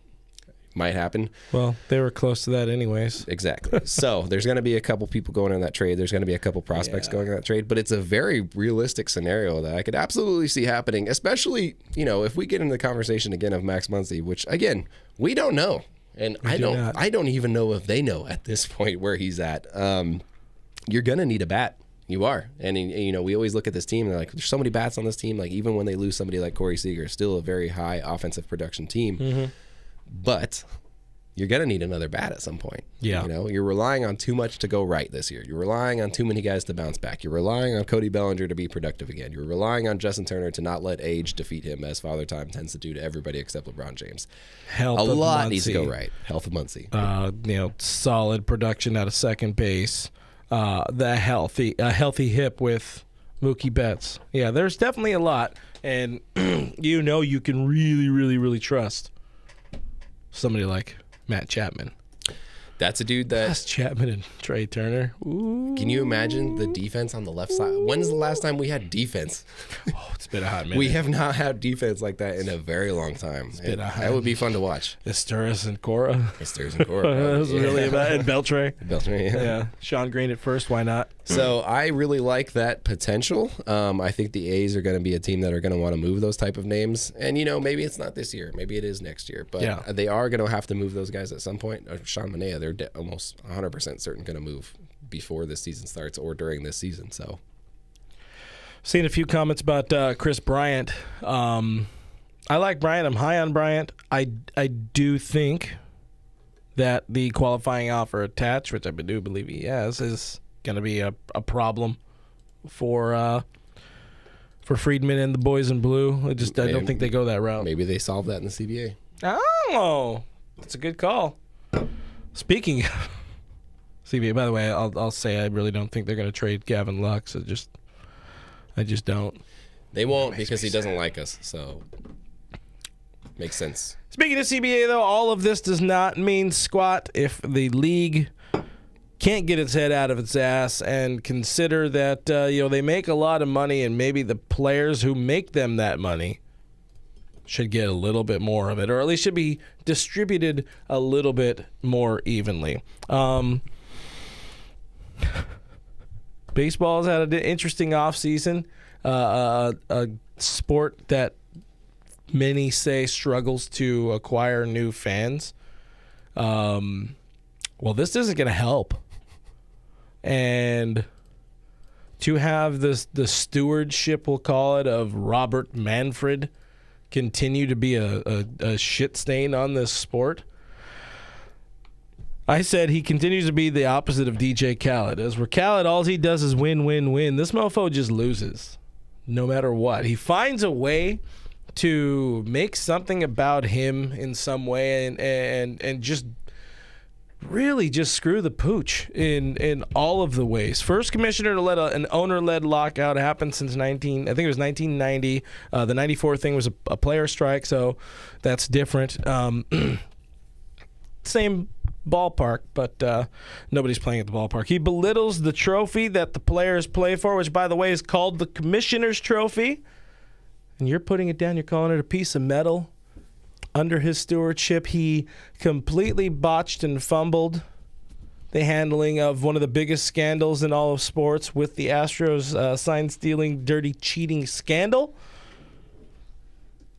Might happen. Well, they were close to that anyways. Exactly. So there's going to be a couple people going in that trade. There's going to be a couple prospects going in that trade. But it's a very realistic scenario that I could absolutely see happening, especially, if we get into the conversation again of Max Muncy, which, again, we don't know. And I don't even know if they know at this point where he's at. You're going to need a bat. You are. And, we always look at this team and they're like, there's so many bats on this team. Like, even when they lose somebody like Corey Seager, still a very high offensive production team. But you're going to need another bat at some point. Yeah. You're relying on too much to go right this year. You're relying on too many guys to bounce back. You're relying on Cody Bellinger to be productive again. You're relying on Justin Turner to not let age defeat him, as Father Time tends to do to everybody except LeBron James. Health a of lot Muncy. Needs to go right. Health of Muncy. Solid production out of second base. A healthy hip with Mookie Betts. Yeah, there's definitely a lot. And you can really, really, really trust somebody like Matt Chapman. That's a dude that... That's Chapman and Trey Turner. Ooh. Can you imagine the defense on the left side? When's the last time we had defense? Oh, it's been a hot minute. We have not had defense like that in a very long time. That would be fun to watch. Esteras and Cora. That was really about it. And Beltre. Yeah. Sean Green at first. Why not? So I really like that potential. I think the A's are going to be a team that are going to want to move those type of names. And, maybe it's not this year. Maybe it is next year. But they are going to have to move those guys at some point. Sean Manaea, they're almost 100% certain going to move before this season starts or during this season. So, seen a few comments about Chris Bryant. I like Bryant. I'm high on Bryant. I do think that the qualifying offer attached, which I do believe he has, is going to be a problem for Friedman and the boys in blue. I don't think they go that route. Maybe they solve that in the CBA. Oh, that's a good call. Speaking of CBA, by the way, I'll say I really don't think they're going to trade Gavin Lux. I just don't. They won't because he doesn't like us. So makes sense. Speaking of CBA, though, all of this does not mean squat if the league can't get its head out of its ass and consider that they make a lot of money and maybe the players who make them that money should get a little bit more of it, or at least should be distributed a little bit more evenly. Baseball has had an interesting offseason, a sport that many say struggles to acquire new fans. Well, this isn't going to help. And to have the stewardship, we'll call it, of Robert Manfred continue to be a shit stain on this sport. I said he continues to be the opposite of DJ Khaled. As where Khaled, all he does is win, win, win. This mofo just loses no matter what. He finds a way to make something about him in some way and just really just screw the pooch in all of the ways. First commissioner to let an owner-led lockout happen since 1990. The 94 thing was a player strike, so that's different. Same ballpark, but nobody's playing at the ballpark. He belittles the trophy that the players play for, which, by the way, is called the Commissioner's Trophy. And you're putting it down. You're calling it a piece of metal. Under his stewardship, he completely botched and fumbled the handling of one of the biggest scandals in all of sports with the Astros sign-stealing, dirty cheating scandal.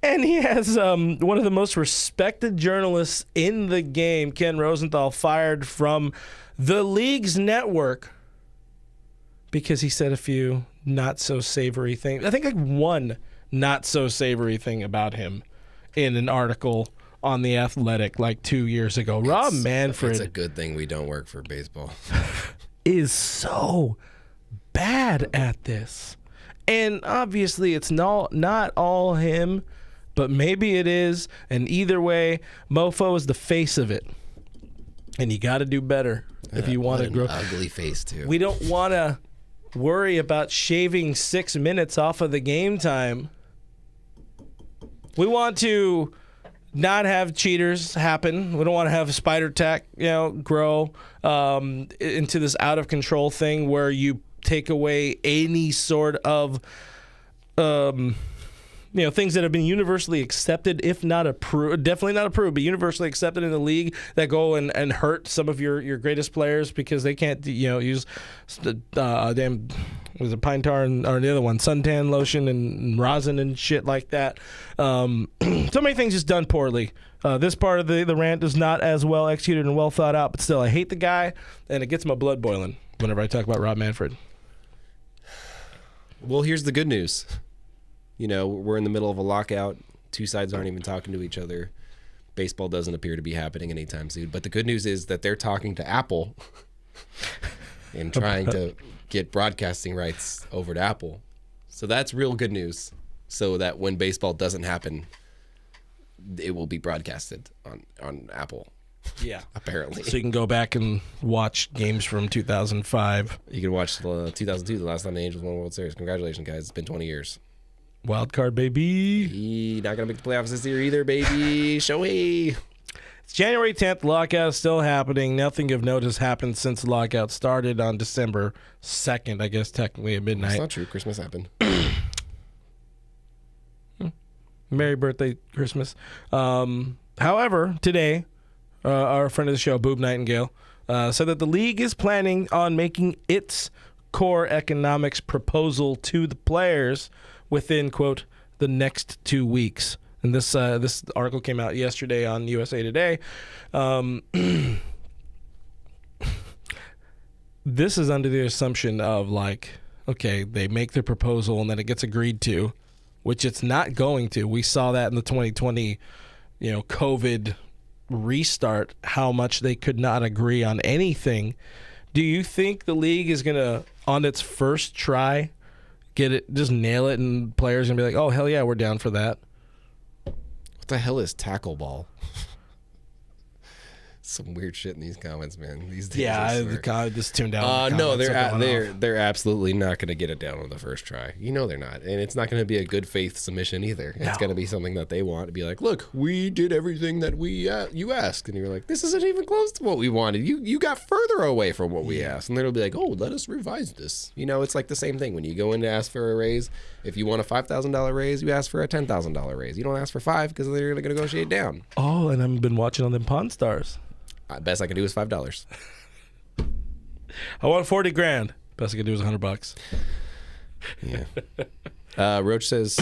And he has one of the most respected journalists in the game, Ken Rosenthal, fired from the league's network because he said a few not-so-savory things. I think like one not-so-savory thing about him in an article on The Athletic like 2 years ago. Rob Manfred. It's a good thing we don't work for baseball. Is so bad at this. And obviously it's not all him, but maybe it is. And either way, mofo is the face of it. And you got to do better if you want to grow. Ugly face, too. We don't want to worry about shaving 6 minutes off of the game time. We want to not have cheaters happen. We don't want to have spider tech, grow into this out of control thing where you take away any sort of, things that have been universally accepted, if not approved, definitely not approved, but universally accepted in the league that go and hurt some of your greatest players because they can't, use the was it pine tar or the other one, suntan lotion and rosin and shit like that. So many things just done poorly. This part of the rant is not as well executed and well thought out, but still, I hate the guy, and it gets my blood boiling whenever I talk about Rob Manfred. Well, here's the good news. We're in the middle of a lockout. Two sides aren't even talking to each other. Baseball doesn't appear to be happening anytime soon. But the good news is that they're talking to Apple and trying to get broadcasting rights over to Apple. So that's real good news. So that when baseball doesn't happen, it will be broadcasted on Apple. Yeah. Apparently. So you can go back and watch games from 2005. You can watch 2002, the last time the Angels won the World Series. Congratulations, guys. It's been 20 years. Wild card, baby. Not going to make the playoffs this year either, baby. Shohei. It's January 10th. Lockout is still happening. Nothing of note has happened since the lockout started on December 2nd, I guess, technically at midnight. That's not true. Christmas happened. Merry birthday, Christmas. However, today, our friend of the show, Boob Nightingale, said that the league is planning on making its core economics proposal to the players within, quote, the next 2 weeks. And this article came out yesterday on USA Today. This is under the assumption of, okay, they make their proposal and then it gets agreed to, which it's not going to. We saw that in the 2020, COVID restart, how much they could not agree on anything. Do you think the league is going to, on its first try, just nail it, and players are going to be like, oh, hell yeah, we're down for that? What the hell is tackle ball? Some weird shit in these comments, man. These days, I just tuned out. No, they're absolutely not going to get it down on the first try. They're not, and it's not going to be a good faith submission either. No. It's going to be something that they want to be like, look, we did everything that you asked, and you're like, this isn't even close to what we wanted. You got further away from what we asked, and they'll be like, oh, let us revise this. It's like the same thing when you go in to ask for a raise. If you want a $5,000 raise, you ask for a $10,000 raise. You don't ask for $5,000 because they're going to negotiate down. Oh, and I've been watching on them Pawn Stars. Best I can do is $5. I want $40,000. Best I can do is $100. Yeah. Roach says,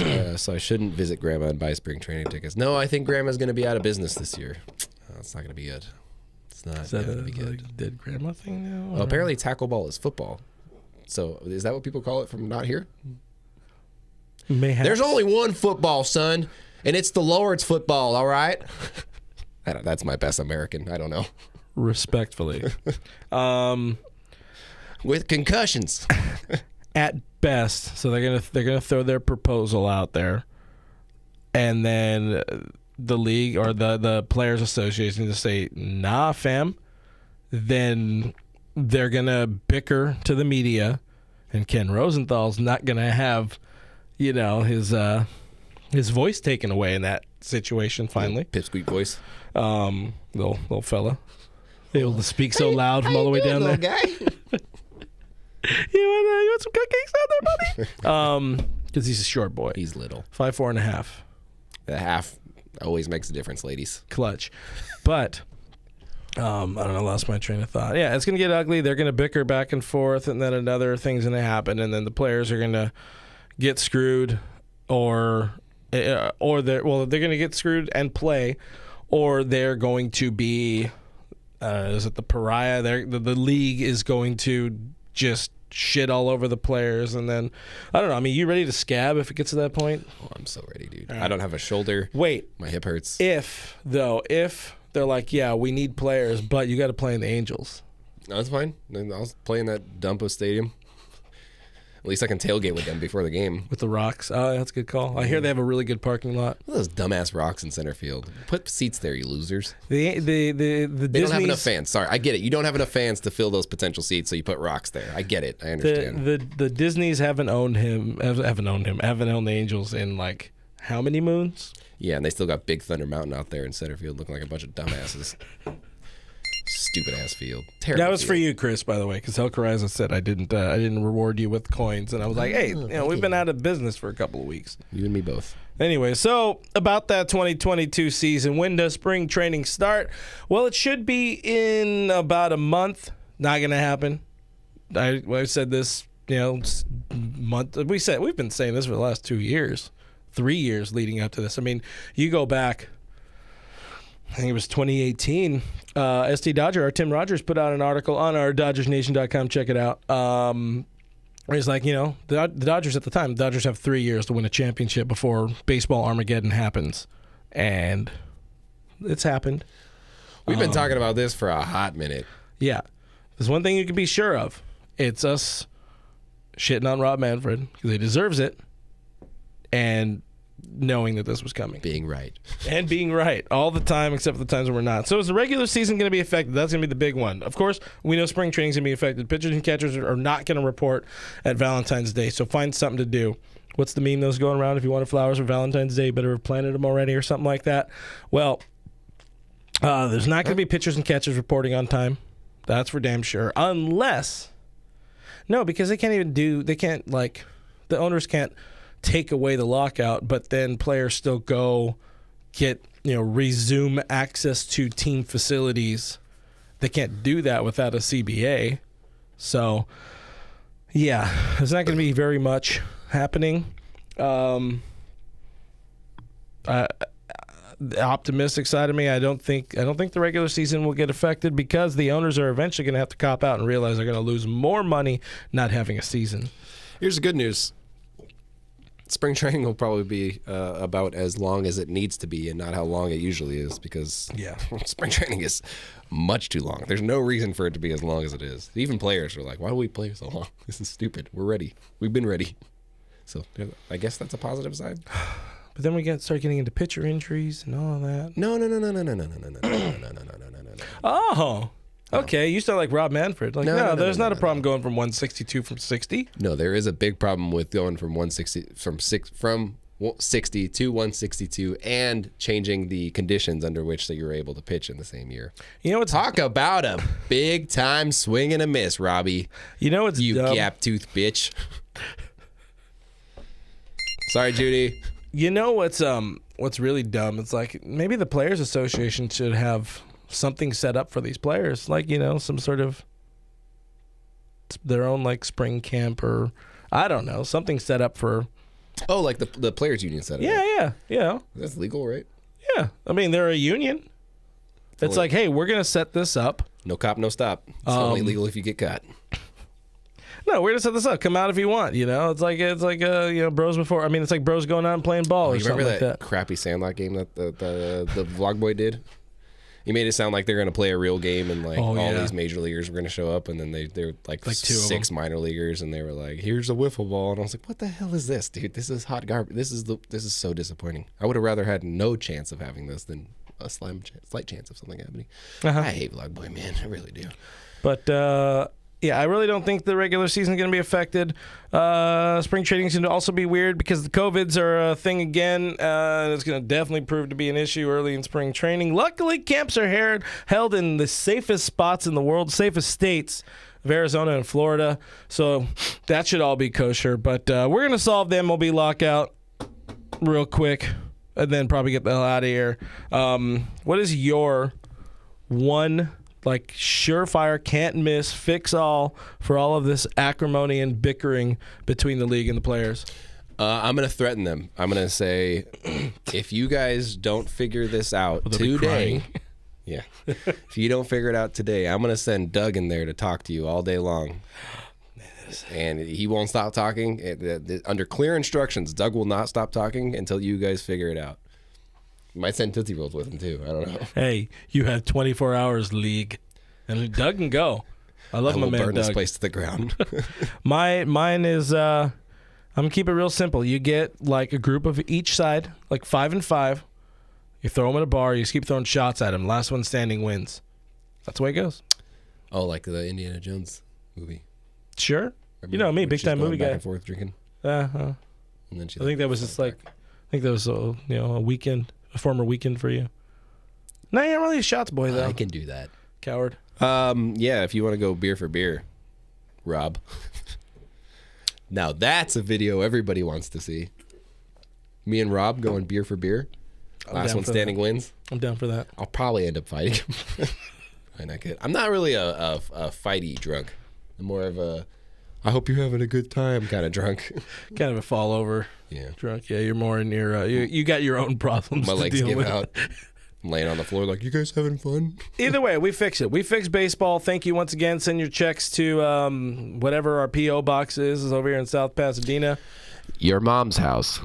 so I shouldn't visit Grandma and buy spring training tickets. No, I think Grandma's going to be out of business this year. It's not going to be good. It's not going to be good. Dead Grandma thing now? Well, apparently tackle ball is football. So is that what people call it from not here? Mayhaps. There's only one football, son. And it's the Lord's football, all right? That's my best American. I don't know. Respectfully. With concussions. At best, so they're gonna throw their proposal out there, and then the league or the Players Association to say, nah, fam. Then they're gonna bicker to the media, and Ken Rosenthal's not gonna have, his voice taken away in that situation. Finally, Pipsqueak voice. Little fella, able to speak so loud from all the way down there. Guy? You want some cupcakes out there, buddy? Because he's a short boy. He's little. 5'4.5". The half always makes a difference, ladies. Clutch. But I don't know, I lost my train of thought. Yeah, it's gonna get ugly. They're gonna bicker back and forth, and then another thing's gonna happen, and then the players are gonna get screwed, or they're gonna get screwed and play, or they're going to be is it the pariah? The league is going to just shit all over the players, and then I don't know. I mean, you ready to scab if it gets to that point? Oh, I'm so ready, dude. I don't have a shoulder. Wait, my hip hurts. If they're like, yeah, we need players, but you got to play in the Angels. No, that's fine. I'll play in that dump of stadium. At least I can tailgate with them before the game. With the rocks. Oh, that's a good call. I hear they have a really good parking lot. Look at those dumbass rocks in center field. Put seats there, you losers. The They don't have enough fans. Sorry, I get it. You don't have enough fans to fill those potential seats, so you put rocks there. I get it. I understand. The Disneys haven't owned the Angels in like how many moons? Yeah, and they still got Big Thunder Mountain out there in center field looking like a bunch of dumbasses. Stupid ass field. Terrible. That was field. for you, Chris, by the way, because El Coraza said I didn't reward you with coins, and I was like, hey, we've been out of business for a couple of weeks. You and me both. Anyway, so about that 2022 season, when does spring training start? Well, it should be in about a month. Not gonna happen. I said this, month. We've been saying this for the last 2 years, 3 years leading up to this. I mean, you go back. I think it was 2018. ST Dodger, our Tim Rogers, put out an article on our DodgersNation.com. Check it out. Where he's like, the Dodgers at the time, the Dodgers have 3 years to win a championship before baseball Armageddon happens. And it's happened. We've been talking about this for a hot minute. Yeah. There's one thing you can be sure of. It's us shitting on Rob Manfred because he deserves it. And knowing that this was coming. Being right. And being right all the time, except for the times when we're not. So is the regular season going to be affected? That's going to be the big one. Of course, we know spring training's going to be affected. Pitchers and catchers are not going to report at Valentine's Day, so find something to do. What's the meme that was going around? If you wanted flowers for Valentine's Day, you better have planted them already or something like that. Well, there's not going to be pitchers and catchers reporting on time. That's for damn sure. Unless, no, because the owners can't take away the lockout, but then players still go get, resume access to team facilities. They can't do that without a CBA. So, yeah, there's not going to be very much happening. The optimistic side of me, I don't think the regular season will get affected because the owners are eventually going to have to cop out and realize they're going to lose more money not having a season. Here's the good news. Spring training will probably be about as long as it needs to be and not how long it usually is because spring training is much too long. There's no reason for it to be as long as it is. Even players are like, why do we play so long? This is stupid. We're ready. We've been ready. So I guess that's a positive side. But then we start getting into pitcher injuries and all of that. No. Oh. Okay, you sound like Rob Manfred. Like, no, there's not a problem going from 162 from 60. No, there is a big problem with going from 60 to 162 and changing the conditions under which that you're able to pitch in the same year. Talk about a big time swing and a miss, Robbie. It's you dumb. gap tooth bitch. Sorry, Judy. What's really dumb? It's like maybe the Players Association should have something set up for these players, like some sort of their own like spring camp or I don't know, something set up for. Oh, like the players union set up. Yeah. That's legal, right? Yeah, I mean they're a union. It's like, hey, we're gonna set this up. No cop, no stop. It's only legal if you get caught. No, we're gonna set this up. Come out if you want. It's like bros before. I mean, it's like bros going out and playing ball or You something remember like that. crappy Sandlot game that the vlog boy did? He made it sound like they're gonna play a real game and all these major leaguers were gonna show up, and then they're like 6 minor leaguers, and they were like, "Here's a wiffle ball," and I was like, "What the hell is this, dude? This is hot garbage. This is so disappointing. I would have rather had no chance of having this than a slight chance of something happening." I hate vlog boy, man. I really do. But yeah, I really don't think the regular season is going to be affected. Spring training is going to also be weird because the COVIDs are a thing again. It's going to definitely prove to be an issue early in spring training. Luckily, camps are held in the safest spots in the world, safest states of Arizona and Florida. So that should all be kosher. But we're going to solve the MLB lockout real quick and then probably get the hell out of here. What is your one surefire, can't miss, fix all for all of this acrimony and bickering between the league and the players? I'm going to threaten them. I'm going to say, if you guys don't figure this out today, if you don't figure it out today, I'm going to send Doug in there to talk to you all day long. And he won't stop talking. Under clear instructions, Doug will not stop talking until you guys figure it out. Might send Tootsie Rolls with him, too. I don't know. Hey, you have 24 hours, league. And Doug can go. I love my man, Doug. I will burn this place to the ground. Mine is, I'm going to keep it real simple. You get, a group of each side, 5 and 5. You throw them at a bar. You just keep throwing shots at them. Last one standing wins. That's the way it goes. Oh, like the Indiana Jones movie. Sure. You know me, big-time movie guy. Back and forth drinking. And then I think that was just I think that was a weekend. A former weekend for you. No, you're not really a shots boy, though. I can do that. Coward. Yeah, if you want to go beer for beer, Rob. Now that's a video everybody wants to see. Me and Rob going beer for beer. Last one standing wins. I'm down for that. I'll probably end up fighting him. I'm not really a fighty drunk. I'm more of a, I hope you're having a good time kind of drunk. Kind of a fall over. Yeah. Drunk. Yeah, you're more in your, you got your own problems. My to legs deal give with. out. I'm laying on the floor like, you guys having fun? Either way, we fix it. We fix baseball. Thank you once again. Send your checks to whatever our P.O. box is over here in South Pasadena. Your mom's house.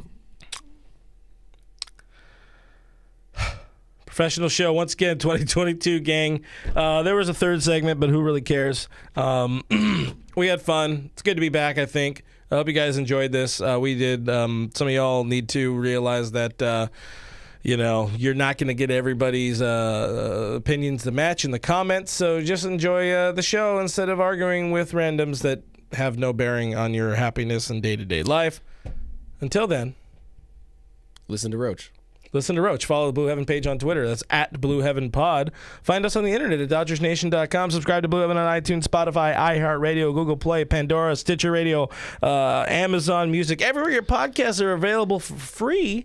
Professional show once again, 2022, gang. There was a third segment, but who really cares? We had fun. It's good to be back, I think. I hope you guys enjoyed this. We did. Some of y'all need to realize that, you're not going to get everybody's opinions to match in the comments. So just enjoy the show instead of arguing with randoms that have no bearing on your happiness and day-to-day life. Until then. Listen to Roach. Follow the Blue Heaven page on Twitter. That's at Blue Heaven Pod. Find us on the internet at DodgersNation.com. Subscribe to Blue Heaven on iTunes, Spotify, iHeartRadio, Google Play, Pandora, Stitcher Radio, Amazon Music. Everywhere your podcasts are available for free,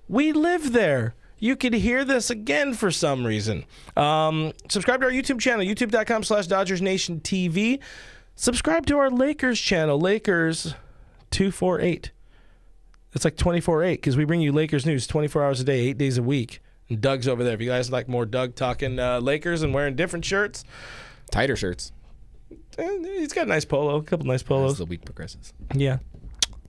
we live there. You could hear this again for some reason. Subscribe to our YouTube channel, youtube.com/DodgersNationTV. Subscribe to our Lakers channel, Lakers 248. It's like 24/8 because we bring you Lakers news 24 hours a day, 8 days a week. And Doug's over there. If you guys like more Doug talking Lakers and wearing different shirts. Tighter shirts. He's got a nice polo, a couple nice polos. As the week progresses. Yeah.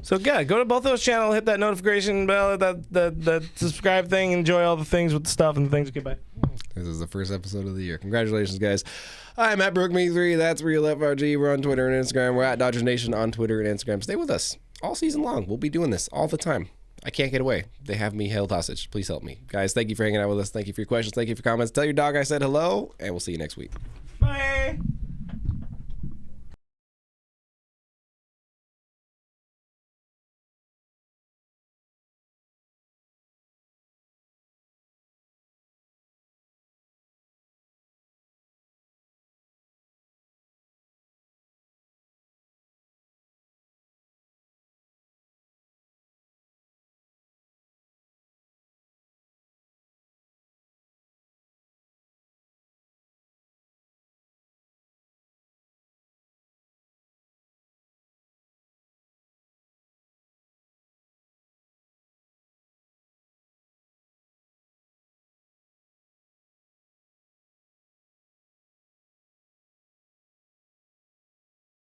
So, yeah, go to both those channels, hit that notification bell, that subscribe thing, enjoy all the things with the stuff and the things. Goodbye. This is the first episode of the year. Congratulations, guys. I'm at BrookMe3. That's Real FRG. We're on Twitter and Instagram. We're at Dodgers Nation on Twitter and Instagram. Stay with us all season long. We'll be doing this all the time. I can't get away. They have me held hostage. Please help me. Guys, thank you for hanging out with us. Thank you for your questions. Thank you for your comments. Tell your dog I said hello, and we'll see you next week. Bye.